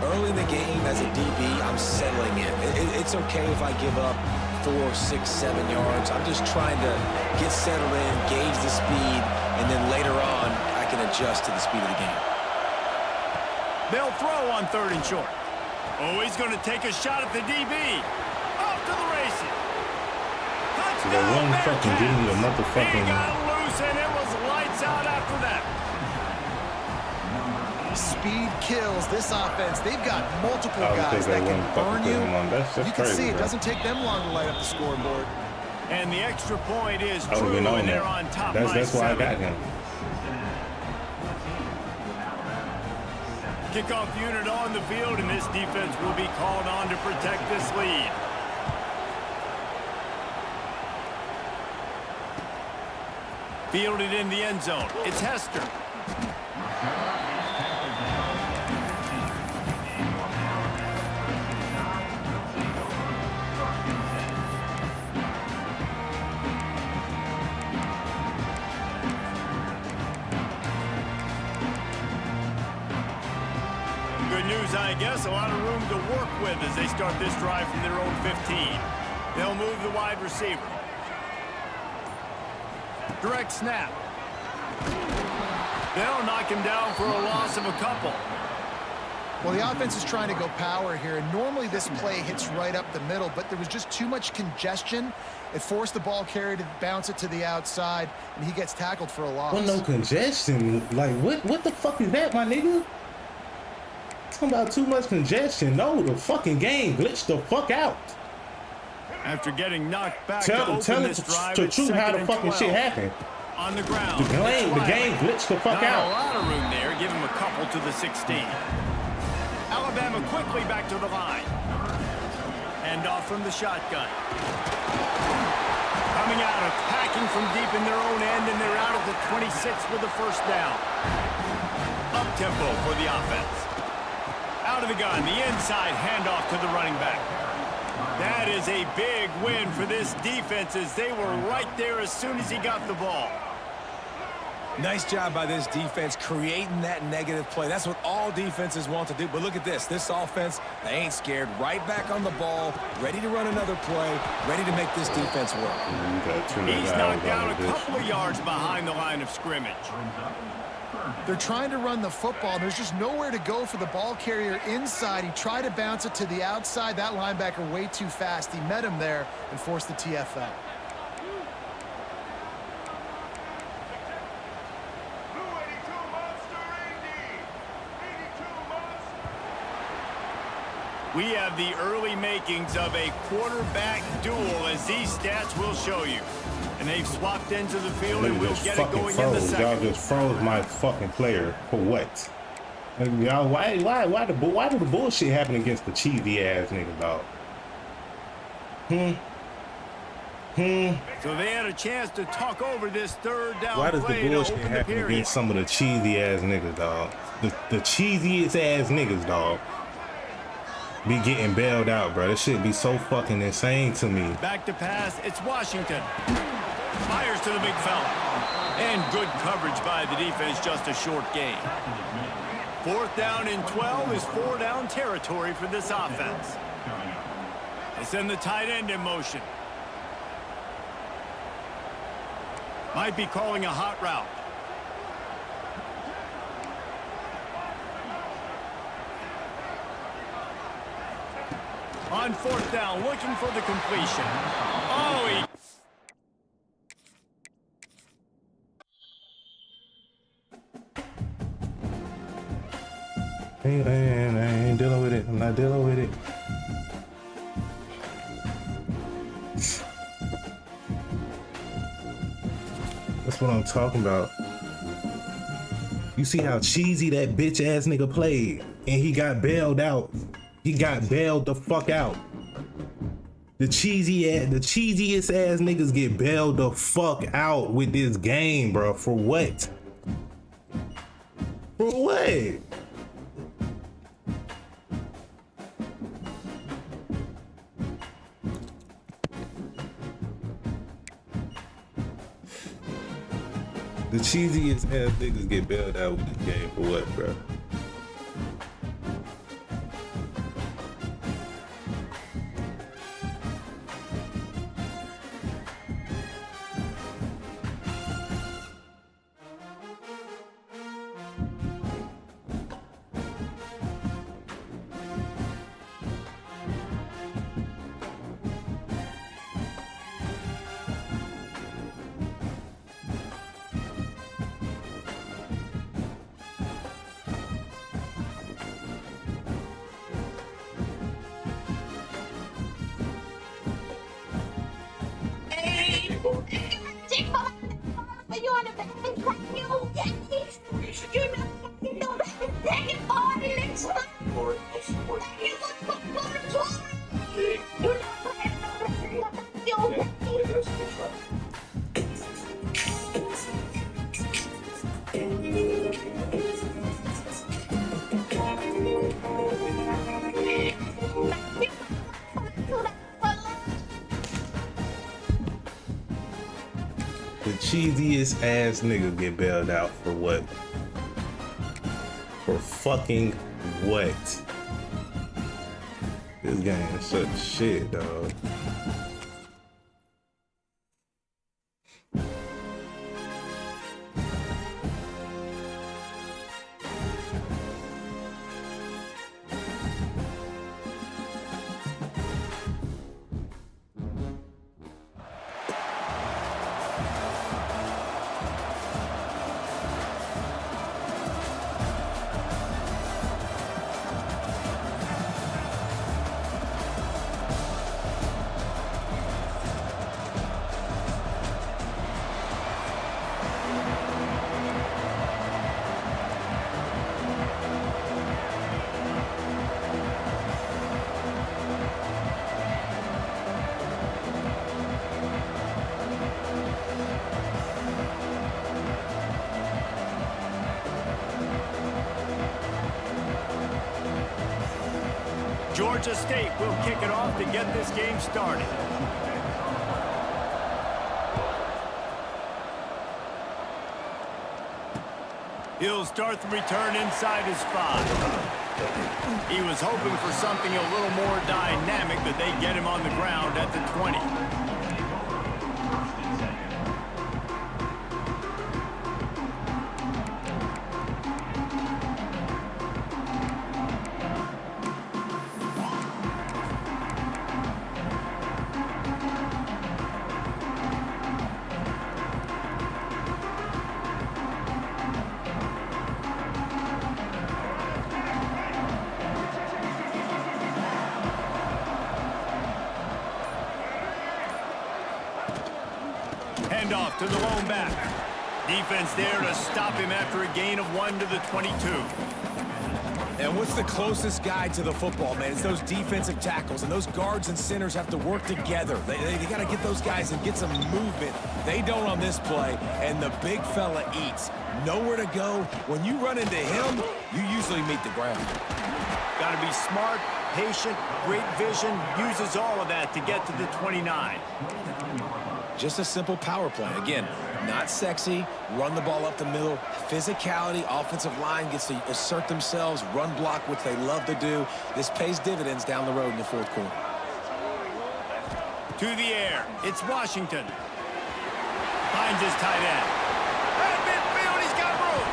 [SPEAKER 3] Early in the game, as a DB, I'm settling in. It's okay if I give up 4, 6, 7 yards. I'm just trying to get settled in, gauge the speed, and then later on, I can adjust to the speed of the game.
[SPEAKER 2] They'll throw on 3rd and short. Oh, he's going to take a shot at the DB. Off to the races.
[SPEAKER 5] So they won't fucking give me a motherfucking...
[SPEAKER 2] He got loose, and it was lights out after that.
[SPEAKER 4] Speed kills this offense. They've got multiple
[SPEAKER 5] I
[SPEAKER 4] guys that can burn you.
[SPEAKER 5] That's
[SPEAKER 4] You can
[SPEAKER 5] crazy,
[SPEAKER 4] see it
[SPEAKER 5] bro.
[SPEAKER 4] doesn't take them long to light up the scoreboard.
[SPEAKER 2] And the extra point is
[SPEAKER 5] I don't
[SPEAKER 2] true,
[SPEAKER 5] even know
[SPEAKER 2] and they're
[SPEAKER 5] that.
[SPEAKER 2] on top
[SPEAKER 5] That's
[SPEAKER 2] by
[SPEAKER 5] why I
[SPEAKER 2] 7.
[SPEAKER 5] got him.
[SPEAKER 2] Kickoff unit on the field, and this defense will be called on to protect this lead. Fielded in the end zone. It's Hester. Good news, I guess. A lot of room to work with as they start this drive from their own 15. They'll move the wide receiver. Direct snap. They'll knock him down for a loss of a couple.
[SPEAKER 4] Well, the offense is trying to go power here, and normally this play hits right up the middle, but there was just too much congestion. It forced the ball carrier to bounce it to the outside, and he gets tackled for a loss.
[SPEAKER 5] Well, no congestion. Like, what the fuck is that, my nigga? Talking about too much congestion. No, the fucking game glitched the fuck out.
[SPEAKER 2] After getting knocked back
[SPEAKER 5] Tell
[SPEAKER 2] to open this drive,
[SPEAKER 5] the
[SPEAKER 2] it's
[SPEAKER 5] truth how
[SPEAKER 2] 2nd
[SPEAKER 5] the
[SPEAKER 2] and
[SPEAKER 5] fucking
[SPEAKER 2] 12.
[SPEAKER 5] shit happened.
[SPEAKER 2] On the ground.
[SPEAKER 5] The game glitched the fuck
[SPEAKER 2] Not
[SPEAKER 5] out.
[SPEAKER 2] a lot of room there. Give him a couple to the 16. Alabama quickly back to the line. And off from the shotgun. Coming out, attacking from deep in their own end, and they're out at the 26 with the first down. Up-tempo for the offense. Out of the gun, the inside handoff to the running back. That is a big win for this defense as they were right there as soon as he got the ball.
[SPEAKER 3] Nice job by this defense creating that negative play. That's what all defenses want to do. But look at this. This offense, they ain't scared. Right back on the ball, ready to run another play, ready to make this defense work.
[SPEAKER 2] He's knocked down a couple of yards behind the line of scrimmage.
[SPEAKER 4] They're trying to run the football. There's just nowhere to go for the ball carrier inside. He tried to bounce it to the outside. That linebacker way too fast. He met him there and forced the TFL.
[SPEAKER 2] We have the early makings of a quarterback duel, as these stats will show you. And they've swapped into the field, and we'll get it going in the second.
[SPEAKER 5] Y'all just froze my fucking player for what? Y'all, why did the bullshit happen against the cheesy ass nigga, dog?
[SPEAKER 2] So they had a chance to talk over this third down
[SPEAKER 5] Why does
[SPEAKER 2] play
[SPEAKER 5] the
[SPEAKER 2] to
[SPEAKER 5] bullshit
[SPEAKER 2] open the
[SPEAKER 5] happen
[SPEAKER 2] period.
[SPEAKER 5] against some of the cheesy ass niggas, dog? The cheesiest ass niggas, dog. Be getting bailed out, bro. This shit be so fucking insane to me.
[SPEAKER 2] Back to pass, it's Washington. Fires to the big fella. And good coverage by the defense, just a short gain. 4th down and 12 is 4-down territory for this offense. They send the tight end in motion. Might be calling a hot route. On 4th down, looking for the completion. Oh, he...
[SPEAKER 5] I ain't dealing with it. I'm not dealing with it. That's what I'm talking about. You see how cheesy that bitch ass nigga played, and he got bailed out He got bailed the fuck out. The cheesiest ass niggas get bailed the fuck out with this game, bro. For what? For what? The cheesiest ass niggas get bailed out with this game for what, bro? The cheesiest ass niggas get bailed out for what? For fucking what? This game is such shit, dog.
[SPEAKER 2] Georgia State will kick it off to get this game started. He'll start the return inside his 5. He was hoping for something a little more dynamic, but they get him on the ground at the 20. Handoff to the lone back. Defense there to stop him after a gain of 1 to the 22.
[SPEAKER 3] And what's the closest guy to the football, man? It's those defensive tackles, and those guards and centers have to work together. They got to get those guys and get some movement. They don't on this play, and the big fella eats. Nowhere to go. When you run into him, you usually meet the ground.
[SPEAKER 2] Got to be smart, patient, great vision, uses all of that to get to the 29.
[SPEAKER 3] Just a simple power play. Again, not sexy, run the ball up the middle, physicality, offensive line gets to assert themselves, run block, which they love to do. This pays dividends down the road in the fourth quarter.
[SPEAKER 2] To the air, it's Washington. Finds his tight end. At midfield, he's got room.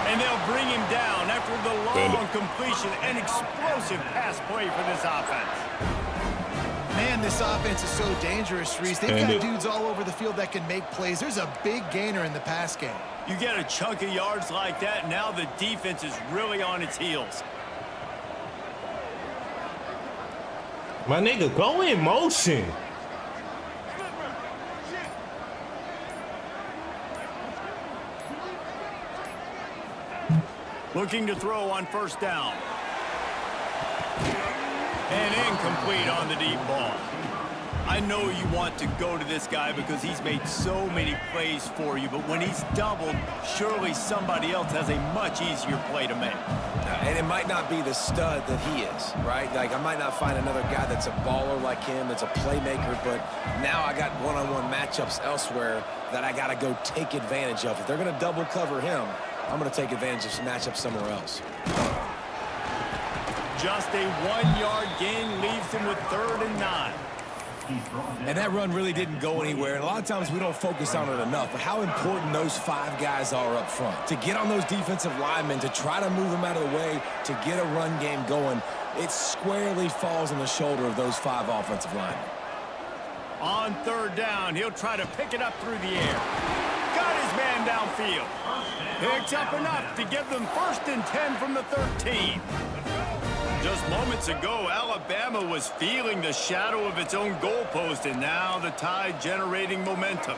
[SPEAKER 2] And they'll bring him down after the long completion and explosive pass play for this offense.
[SPEAKER 4] Man, this offense is so dangerous, Reese. They've got dudes all over the field that can make plays. There's a big gainer in the pass game.
[SPEAKER 2] You get a chunk of yards like that, now the defense is really on its heels.
[SPEAKER 5] My nigga, go in motion.
[SPEAKER 2] Looking to throw on first down. And incomplete on the deep ball. I know you want to go to this guy because he's made so many plays for you, but when he's doubled, surely somebody else has a much easier play to make.
[SPEAKER 3] And it might not be the stud that he is, right? Like, I might not find another guy that's a baller like him, that's a playmaker, but now I got one-on-one matchups elsewhere that I got to go take advantage of. If they're going to double cover him, I'm going to take advantage of some matchups somewhere else.
[SPEAKER 2] Just a 1-yard gain leaves him with 3rd and 9.
[SPEAKER 3] And that run really didn't go anywhere. And a lot of times we don't focus on it enough, but how important those 5 guys are up front. To get on those defensive linemen, to try to move them out of the way, to get a run game going, it squarely falls on the shoulder of those 5 offensive linemen.
[SPEAKER 2] On 3rd down, he'll try to pick it up through the air. Got his man downfield. Picks up enough to give them 1st and 10 from the 13. Just moments ago, Alabama was feeling the shadow of its own goalpost, and now the Tide generating momentum.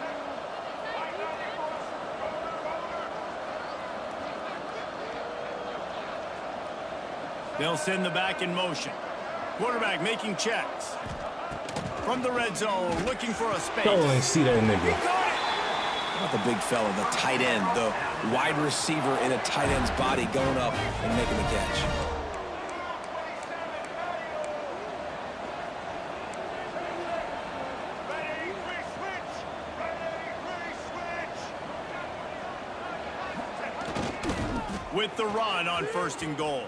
[SPEAKER 2] They'll send the back in motion. Quarterback making checks. From the red zone, looking for a space.
[SPEAKER 5] Go and see that nigga.
[SPEAKER 3] Not the big fella, the tight end, the wide receiver in a tight end's body going up and making the catch.
[SPEAKER 2] With the run on 1st and goal.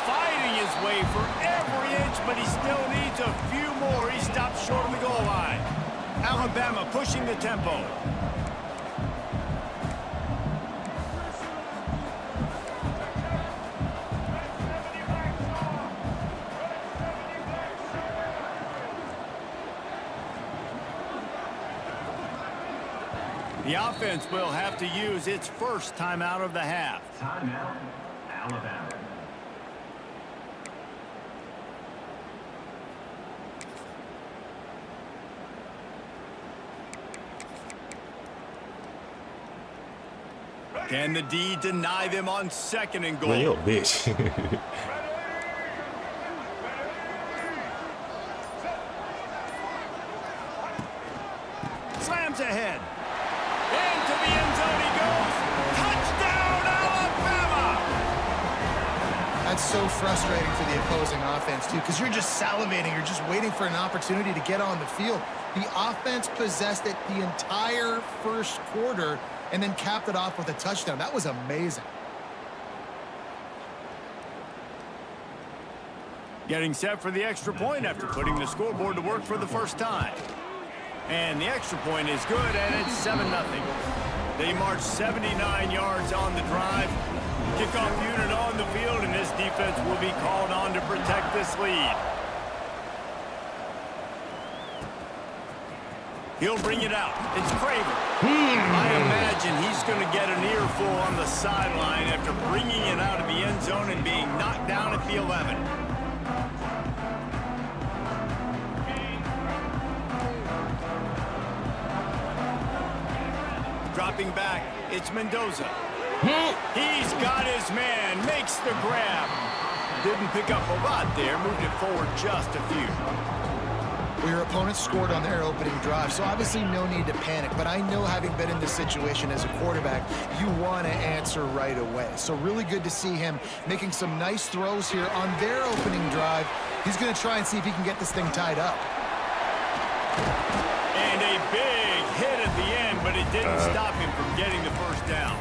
[SPEAKER 2] Fighting his way for every inch, but he still needs a few more. He stops short of the goal line. Alabama pushing the tempo. The offense will have to use its first timeout of the half.
[SPEAKER 7] Timeout, Alabama.
[SPEAKER 2] Can the D deny them on 2nd and goal?
[SPEAKER 5] Man, you're a bitch.
[SPEAKER 2] Slams ahead. Into the end zone he goes. Touchdown, Alabama!
[SPEAKER 4] That's so frustrating for the opposing offense, too, because you're just salivating. You're just waiting for an opportunity to get on the field. The offense possessed it the entire first quarter and then capped it off with a touchdown. That was amazing.
[SPEAKER 2] Getting set for the extra point after putting the scoreboard to work for the first time. And the extra point is good, and it's 7-0. They march 79 yards on the drive. Kickoff unit on the field, and this defense will be called on to protect this lead. He'll bring it out. It's Craven. I imagine he's going to get an earful on the sideline after bringing it out of the end zone and being knocked down at the 11. Dropping back, it's Mendoza. He's got his man, makes the grab. Didn't pick up a lot there, moved it forward just a few.
[SPEAKER 4] Well, your opponent scored on their opening drive, so obviously no need to panic. But I know, having been in this situation as a quarterback, you want to answer right away. So really good to see him making some nice throws here on their opening drive. He's going to try and see if he can get this thing tied up.
[SPEAKER 2] And a big hit at the end, but it didn't stop him from getting the first down.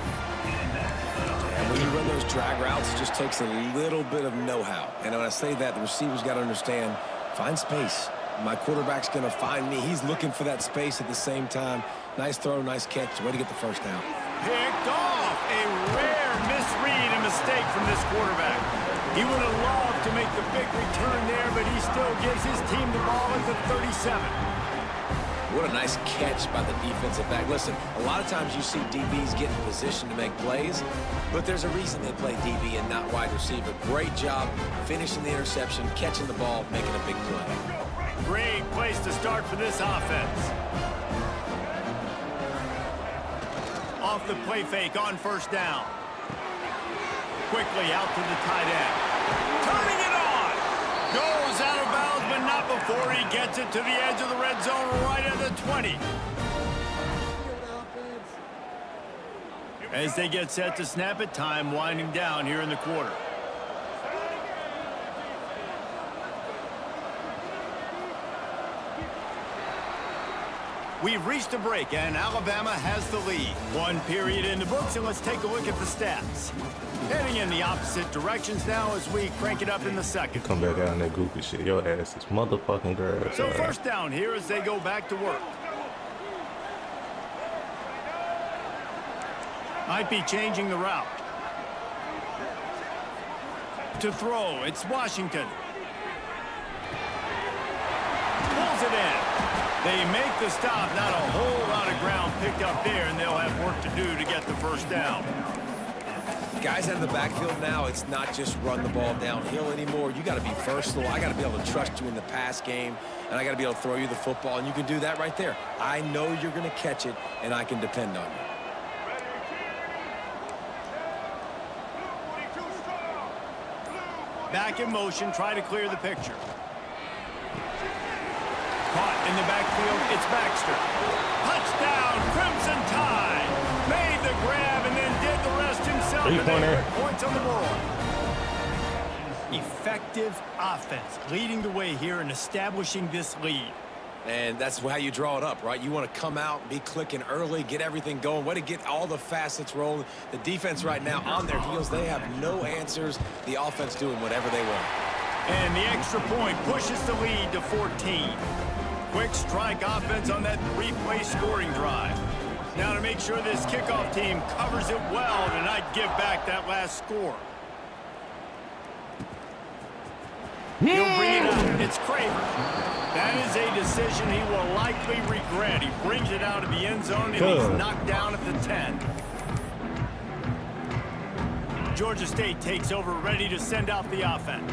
[SPEAKER 3] And when you run those drag routes, it just takes a little bit of know-how. And when I say that, the receiver's got to understand, find space. My quarterback's going to find me. He's looking for that space at the same time. Nice throw, nice catch. Way to get the first down.
[SPEAKER 2] Picked off. A rare misread and mistake from this quarterback. He would have loved to make the big return there, but he still gives his team the ball at the 37.
[SPEAKER 3] What a nice catch by the defensive back. Listen, a lot of times you see DBs get in position to make plays, but there's a reason they play DB and not wide receiver. Great job finishing the interception, catching the ball, making a big play.
[SPEAKER 2] Great place to start for this offense. Off the play fake on first down. Quickly out to the tight end. Turning it on. Goes out of bounds, but not before he gets it to the edge of the red zone right at the 20. As they get set to snap it, time winding down here in the quarter. We've reached a break, and Alabama has the lead. One period in the books, and let's take a look at the stats. Heading in the opposite directions now as we crank it up in the second.
[SPEAKER 5] Come back out in that goofy shit. Your ass is motherfucking grass.
[SPEAKER 2] So first down here as they go back to work. Might be changing the route. To throw, it's Washington. Pulls it in. They make the stop. Not a whole lot of ground picked up there, and they'll have work to do to get the first down.
[SPEAKER 3] Guys out of the backfield now, it's not just run the ball downhill anymore. You got to be versatile. I got to be able to trust you in the pass game, and I got to be able to throw you the football, and you can do that right there. I know you're going to catch it, and I can depend on you.
[SPEAKER 2] Back in motion, try to clear the picture. Caught in the backfield, it's Baxter. Touchdown, Crimson Tide. Made the grab and then did the rest himself. And they put points on the board. Effective offense, leading the way here and establishing this lead.
[SPEAKER 3] And that's how you draw it up, right? You want to come out, be clicking early, get everything going, way to get all the facets rolling. The defense right now on their heels, they have no answers. The offense doing whatever they want.
[SPEAKER 2] And the extra point pushes the lead to 14. Quick strike offense on that three-play scoring drive. Now to make sure this kickoff team covers it well to not give back that last score. He'll bring it out. It's Craver. That is a decision he will likely regret. He brings it out of the end zone and he's knocked down at the 10. Georgia State takes over, ready to send out the offense.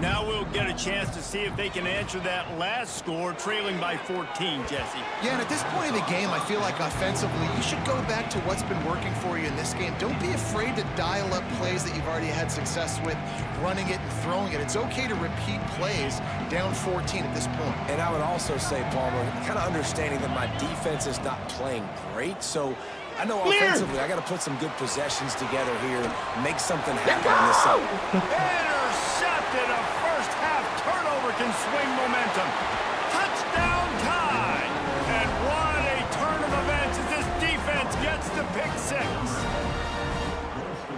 [SPEAKER 2] Now we'll get a chance to see if they can answer that last score, trailing by 14, Jesse.
[SPEAKER 4] Yeah, and at this point in the game, I feel like offensively, you should go back to what's been working for you in this game. Don't be afraid to dial up plays that you've already had success with, running it and throwing it. It's okay to repeat plays down 14 at this point.
[SPEAKER 3] And I would also say, Palmer, kind of understanding that my defense is not playing great, so I know offensively I got to put some good possessions together here, make something happen on this side.
[SPEAKER 2] Intercepted. A first half turnover can swing momentum. Touchdown Tide. And what a turn of events as this defense gets the pick six.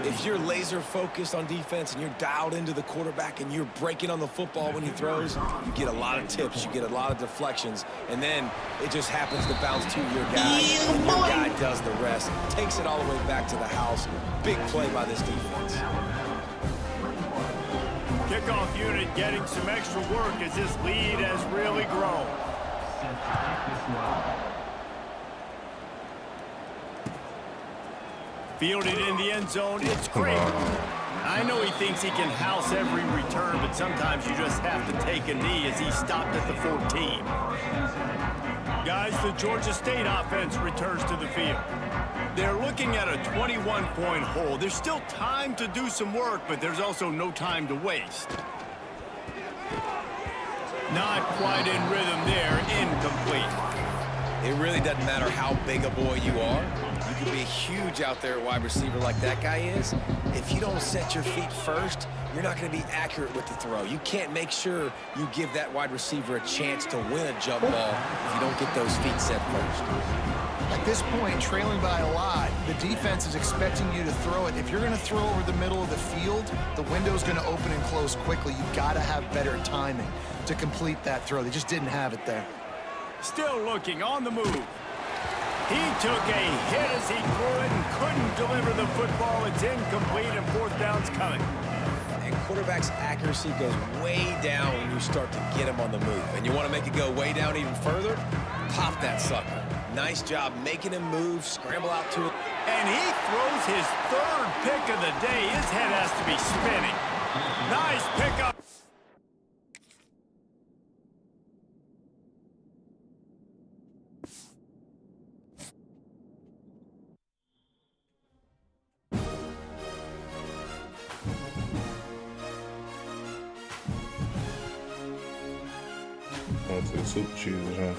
[SPEAKER 3] If you're laser focused on defense and you're dialed into the quarterback and you're breaking on the football when he throws, you get a lot of tips, you get a lot of deflections, and then it just happens to bounce to your guy, and your guy does the rest, takes it all the way back to the house. Big play by this defense.
[SPEAKER 2] Kickoff unit getting some extra work as this lead has really grown. Fielded in the end zone, it's Craver. I know he thinks he can house every return, but sometimes you just have to take a knee as he stopped at the 14. Guys, the Georgia State offense returns to the field. They're looking at a 21-point hole. There's still time to do some work, but there's also no time to waste. Not quite in rhythm there, incomplete.
[SPEAKER 3] It really doesn't matter how big a boy you are. You can be huge out there at wide receiver like that guy is. If you don't set your feet first, you're not going to be accurate with the throw. You can't make sure you give that wide receiver a chance to win a jump ball if you don't get those feet set first.
[SPEAKER 4] At this point, trailing by a lot, the defense is expecting you to throw it. If you're going to throw over the middle of the field, the window's going to open and close quickly. You've got to have better timing to complete that throw. They just didn't have it there.
[SPEAKER 2] Still looking on the move. He took a hit as he threw it and couldn't deliver the football. It's incomplete and fourth down's coming.
[SPEAKER 3] And quarterback's accuracy goes way down when you start to get him on the move. And you want to make it go way down even further? Pop that sucker. Nice job making him move, scramble out to it.
[SPEAKER 2] And he throws his third pick of the day. His head has to be spinning. Nice pickup.
[SPEAKER 5] on to the super cheese, huh?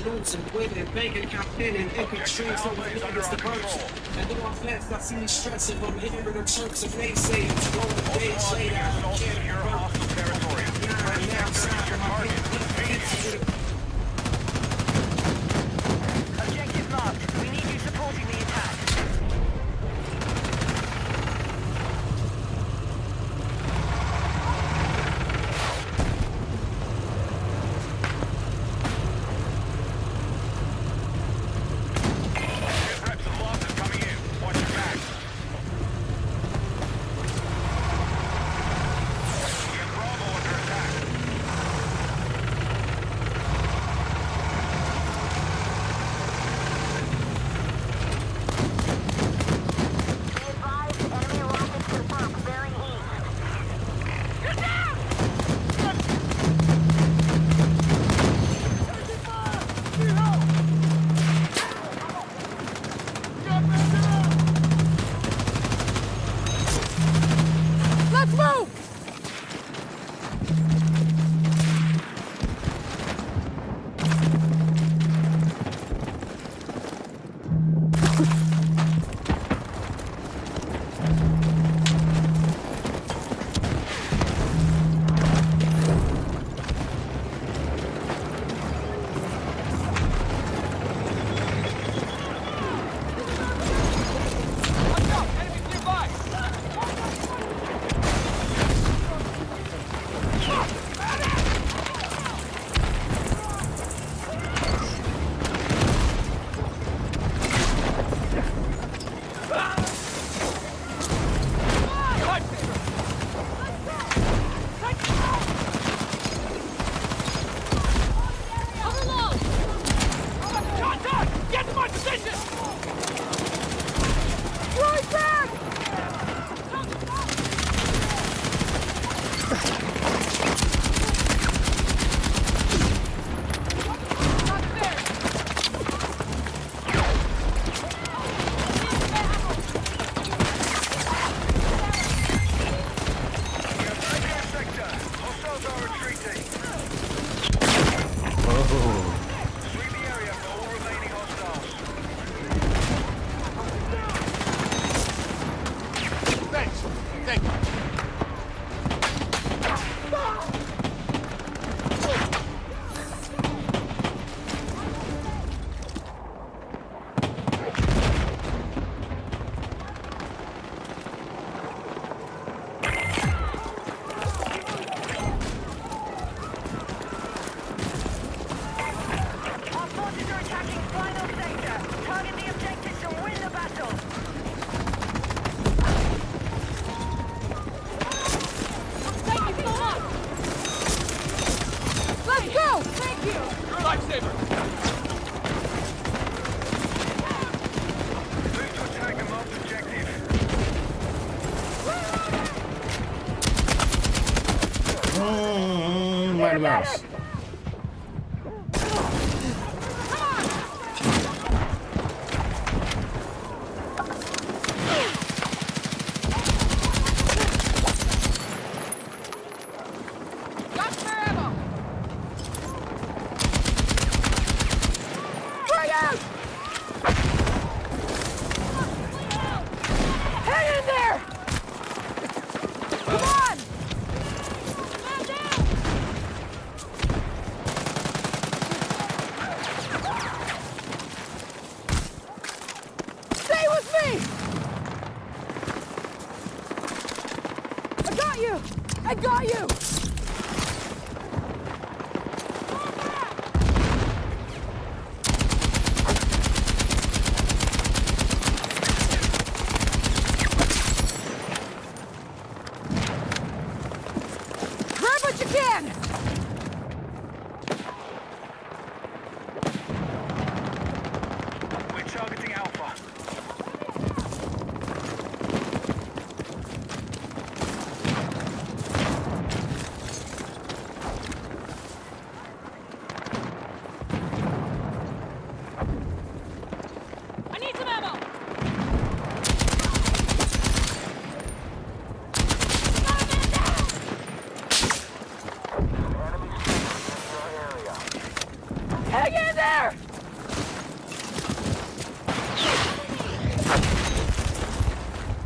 [SPEAKER 8] Roots and women, banking account pinning, income streams over the the virtue. And though I'm fast, I see me stressing from hearing the chirps of naysayers, rolling days later, I don't care to hostile territory. Now I'm signing my feet.
[SPEAKER 9] Objective marked. We need you supporting the attack.
[SPEAKER 5] Mighty Mouse.
[SPEAKER 9] I got you! Grab what you can!
[SPEAKER 1] We're targeting Alpha.
[SPEAKER 9] I need some ammo! Hang in there!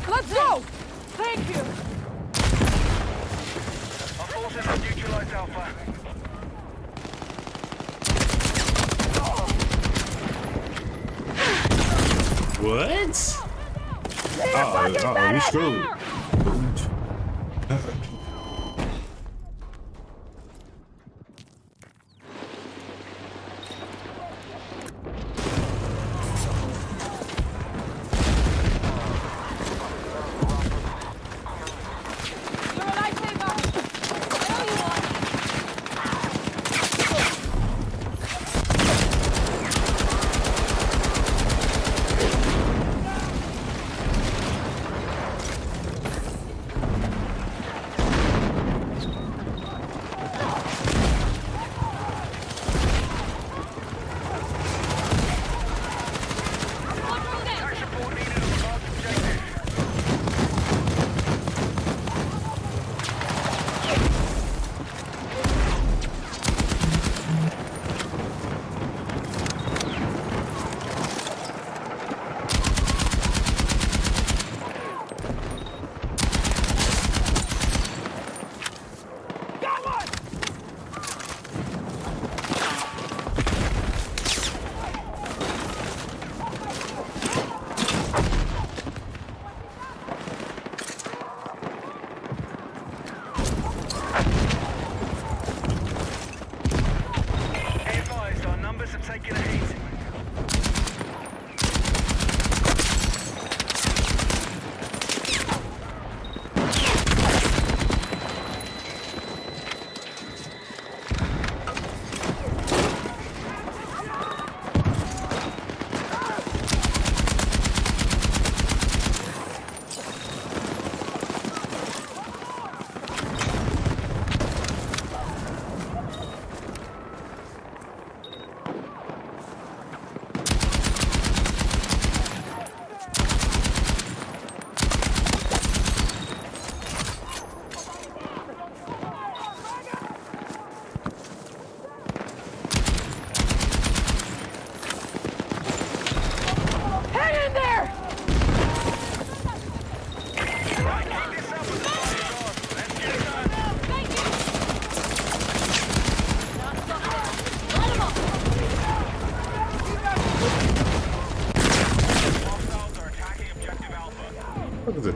[SPEAKER 9] Let's go! Thank you!
[SPEAKER 1] Our forces have neutralized Alpha.
[SPEAKER 5] What? Oh, we screwed.
[SPEAKER 9] You're a lifesaver! There you are!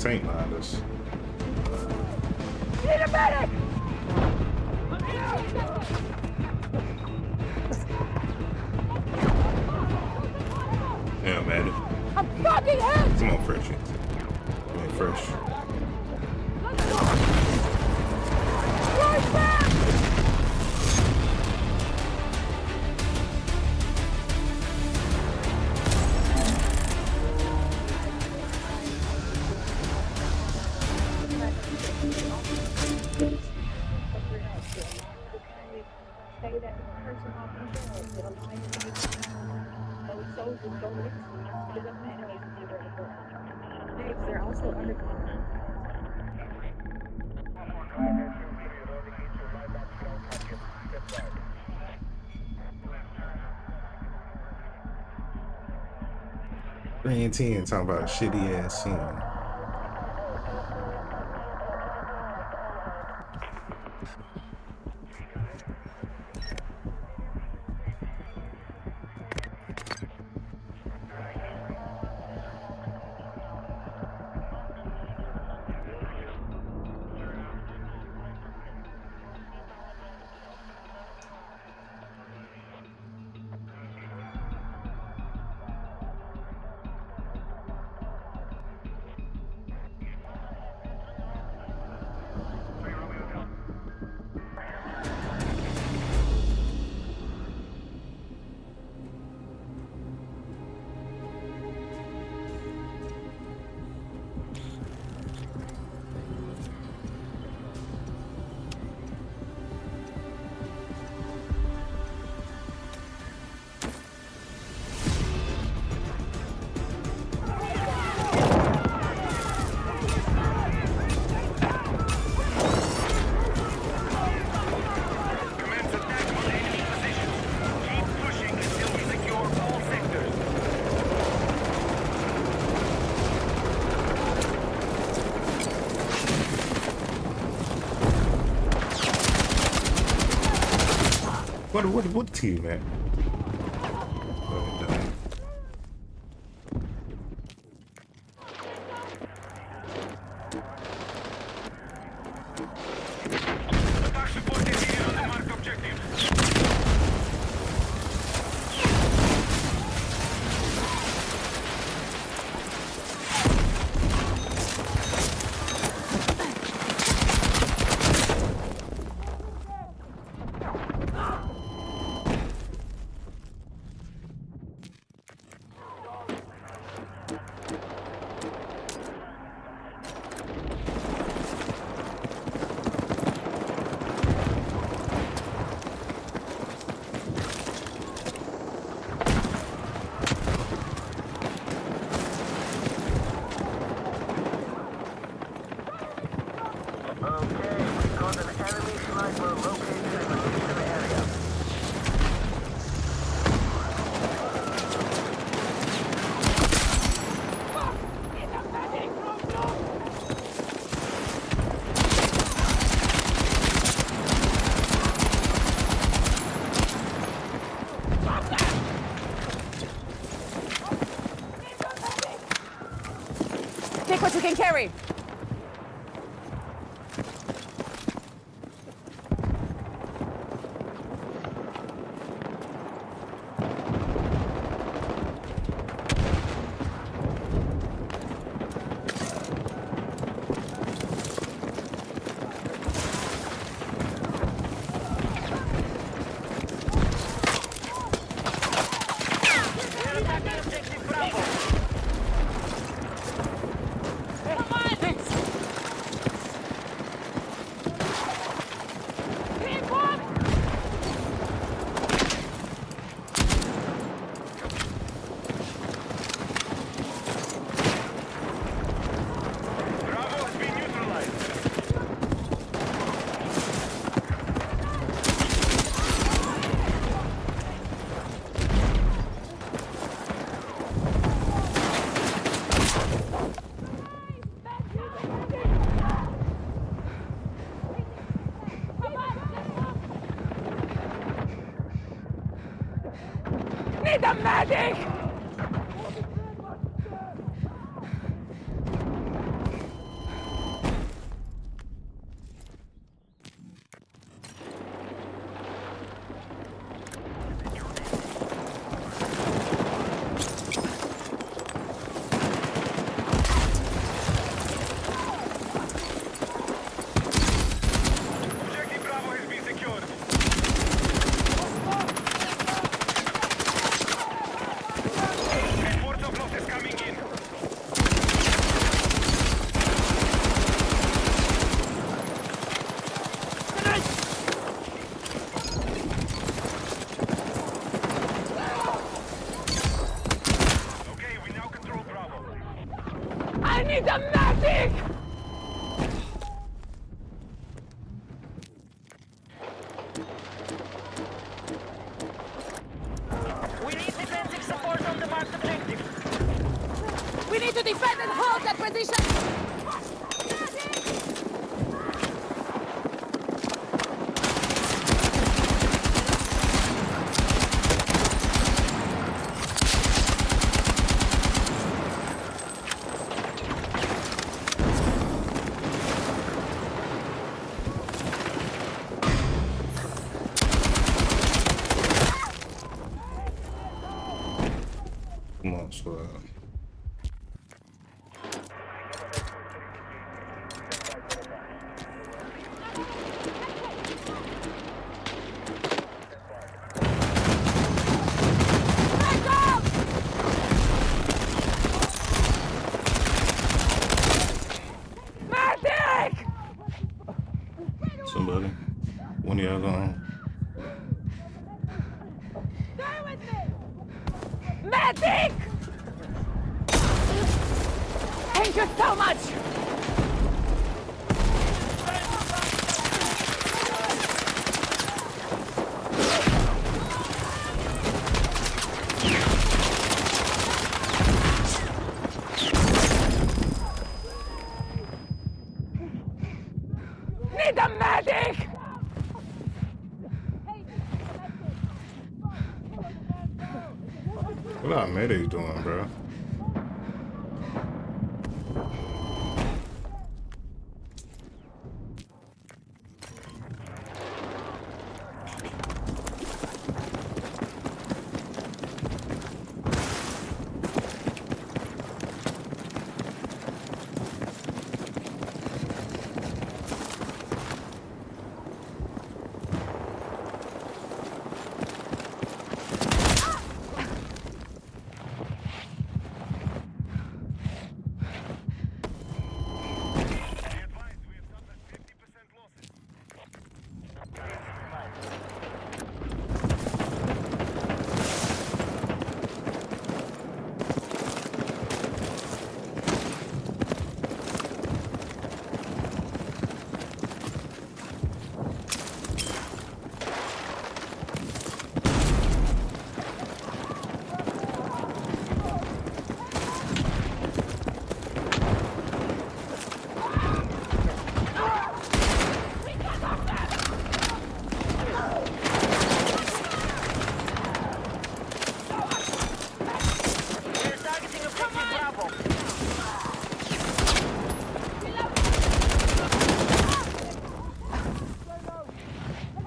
[SPEAKER 5] tank behind us.
[SPEAKER 9] Need a medic!
[SPEAKER 5] Damn, man.
[SPEAKER 9] I'm fucking hit!
[SPEAKER 5] Come on, Freshie. Come on, Fresh.
[SPEAKER 9] Right back!
[SPEAKER 10] They're also under
[SPEAKER 5] Man, 10 talking about a shitty ass scene. What team, man? Oh, done.
[SPEAKER 1] Attack support is needed on the marked objective.
[SPEAKER 9] Take what you can carry. Need a medic! We need to defend and hold that position!
[SPEAKER 5] Come on, squad.
[SPEAKER 9] Medic!
[SPEAKER 5] Somebody. One of y'all gone.
[SPEAKER 9] Stay with me! Medic! Thank you so much! Need a medic!
[SPEAKER 5] What our medics doing, bro?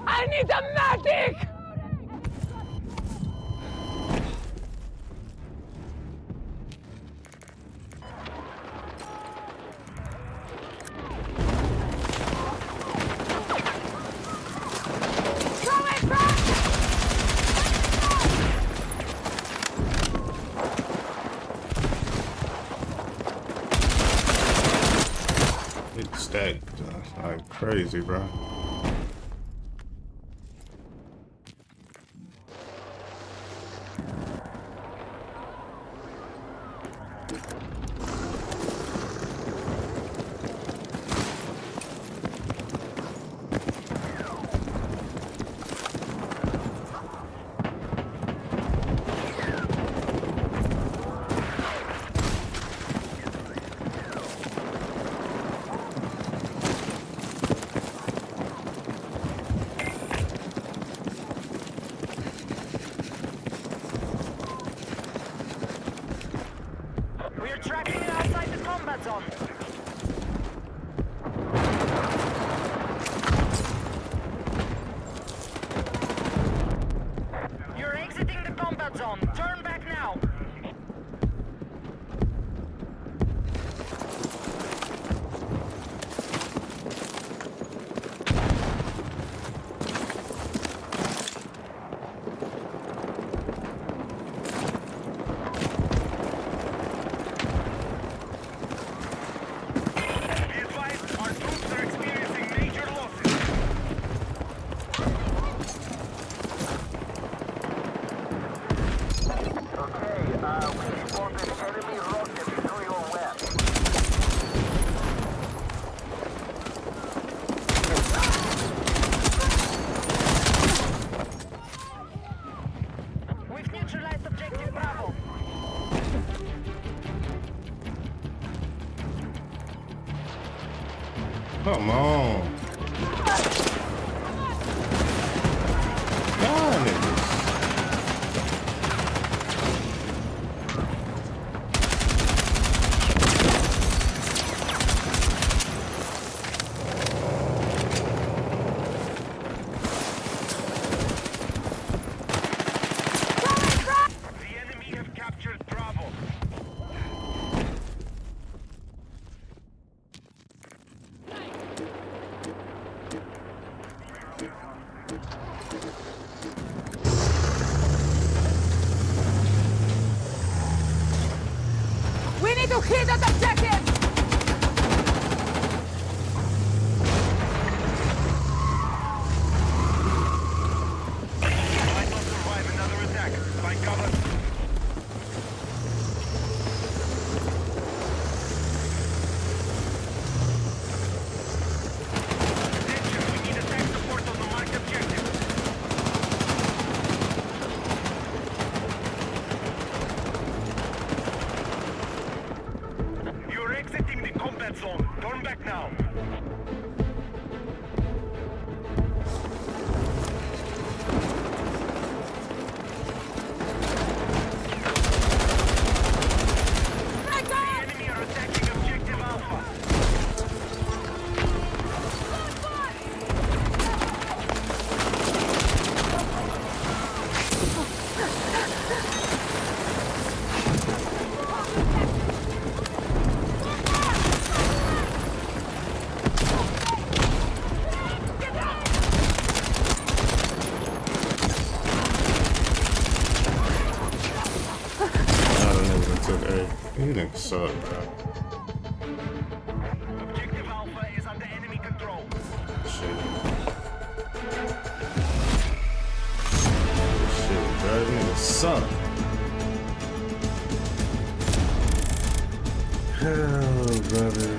[SPEAKER 9] I need a medic! Going back!
[SPEAKER 5] It's stacked like crazy, bro. Come on. God, niggas.
[SPEAKER 1] The enemy have captured Bravo.
[SPEAKER 9] We need to hit that objective!
[SPEAKER 1] Might not survive another attack. Find cover. Attention, we need attack support on the marked objective. You're exiting the combat zone. Turn back now. The enemy are attacking objective Alpha.
[SPEAKER 5] I don't know what took A. He didn't suck, bro.
[SPEAKER 1] Objective Alpha is under enemy control.
[SPEAKER 5] Shit. Shit, bro. That nigga suck. Oh, brother.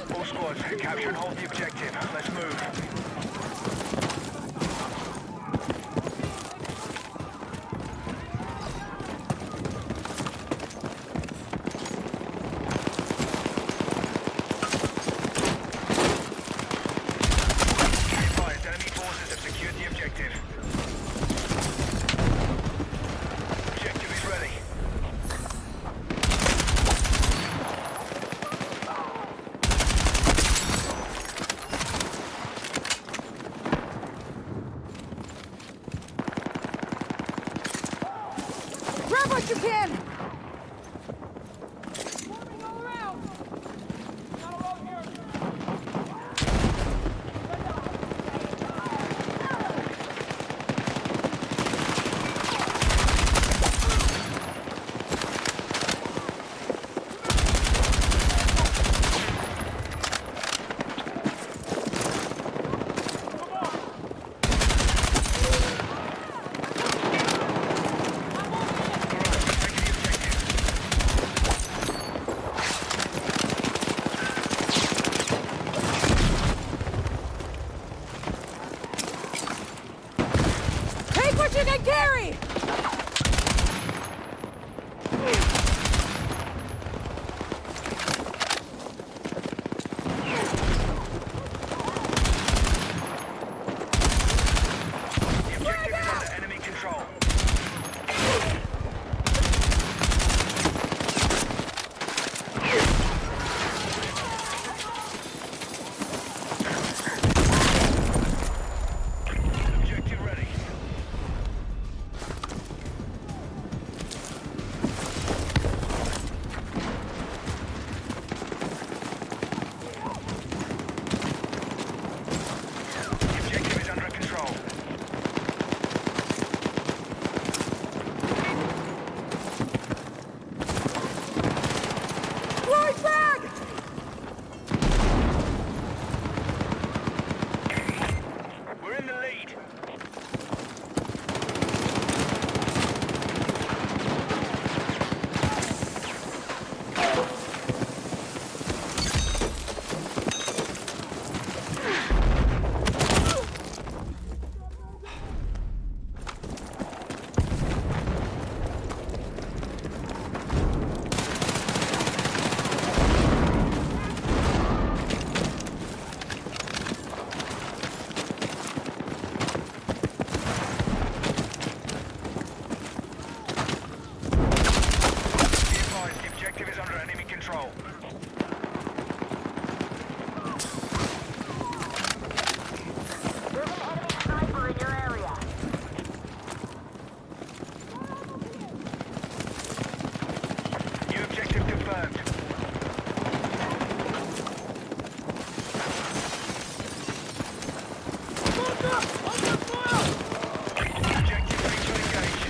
[SPEAKER 1] All squads, capture and hold the objective. Let's move. Be advised, enemy forces have secured the objective. Objective is ready.
[SPEAKER 9] Grab what you can! Gary!
[SPEAKER 1] The objective is under enemy control. Objective ready. The objective is under control.
[SPEAKER 9] Throwing frag!
[SPEAKER 1] We're in the lead. Be advised, the objective is under enemy control.
[SPEAKER 9] There's an enemy sniper in your area.
[SPEAKER 1] New objective confirmed. Objective ready to engage.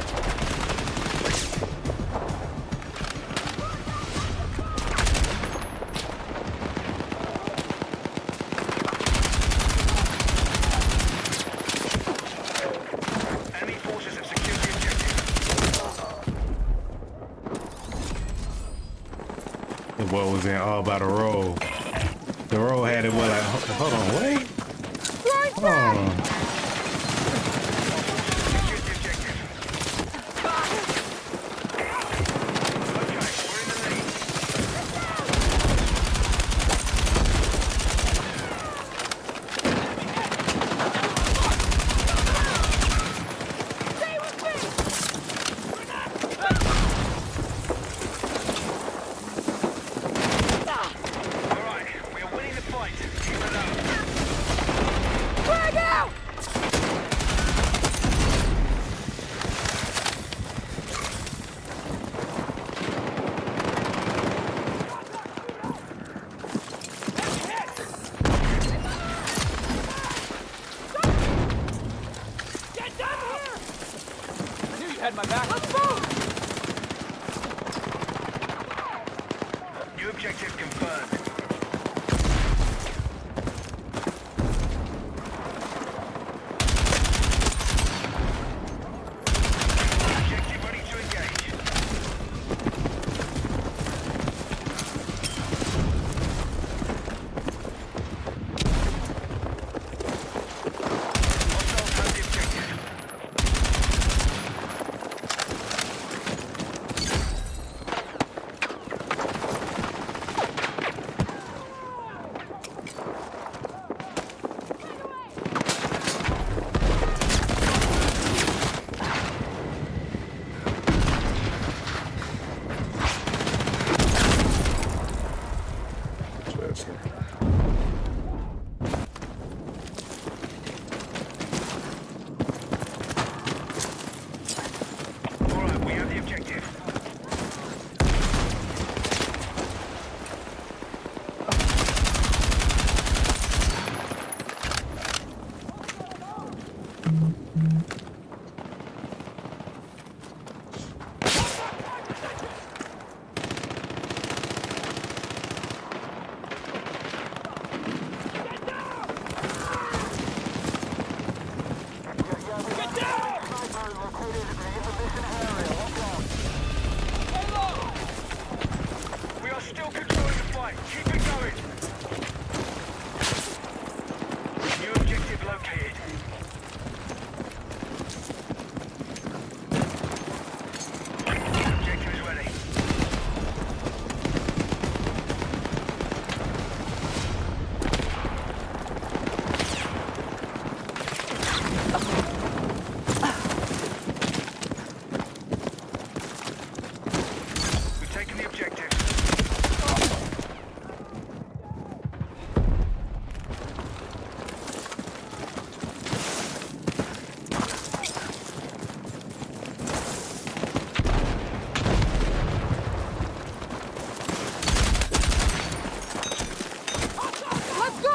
[SPEAKER 1] Enemy forces have secured the objective.
[SPEAKER 5] The boy was in all by the roll. The roll had it well like, hold on, wait.
[SPEAKER 9] Throwing
[SPEAKER 5] Hold
[SPEAKER 9] frag!
[SPEAKER 5] on.
[SPEAKER 1] Secured the objective. Okay, we're in the lead.
[SPEAKER 9] Stay with me!
[SPEAKER 1] All right, we are winning the fight. Keep it up.
[SPEAKER 9] Frag out!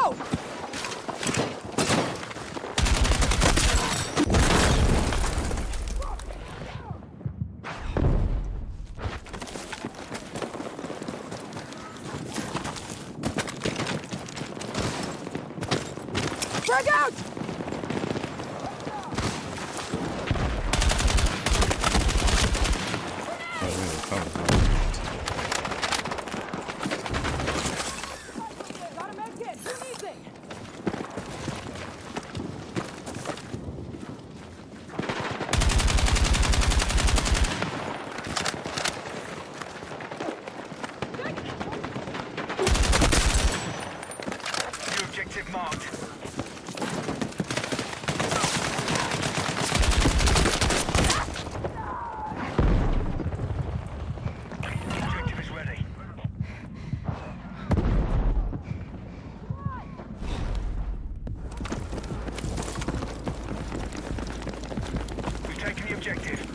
[SPEAKER 10] go! Frag out!
[SPEAKER 5] Oh, yeah, come on.
[SPEAKER 10] Gotta make it! Who needs it?
[SPEAKER 1] New objective marked. Objective is ready. We've taken the objective.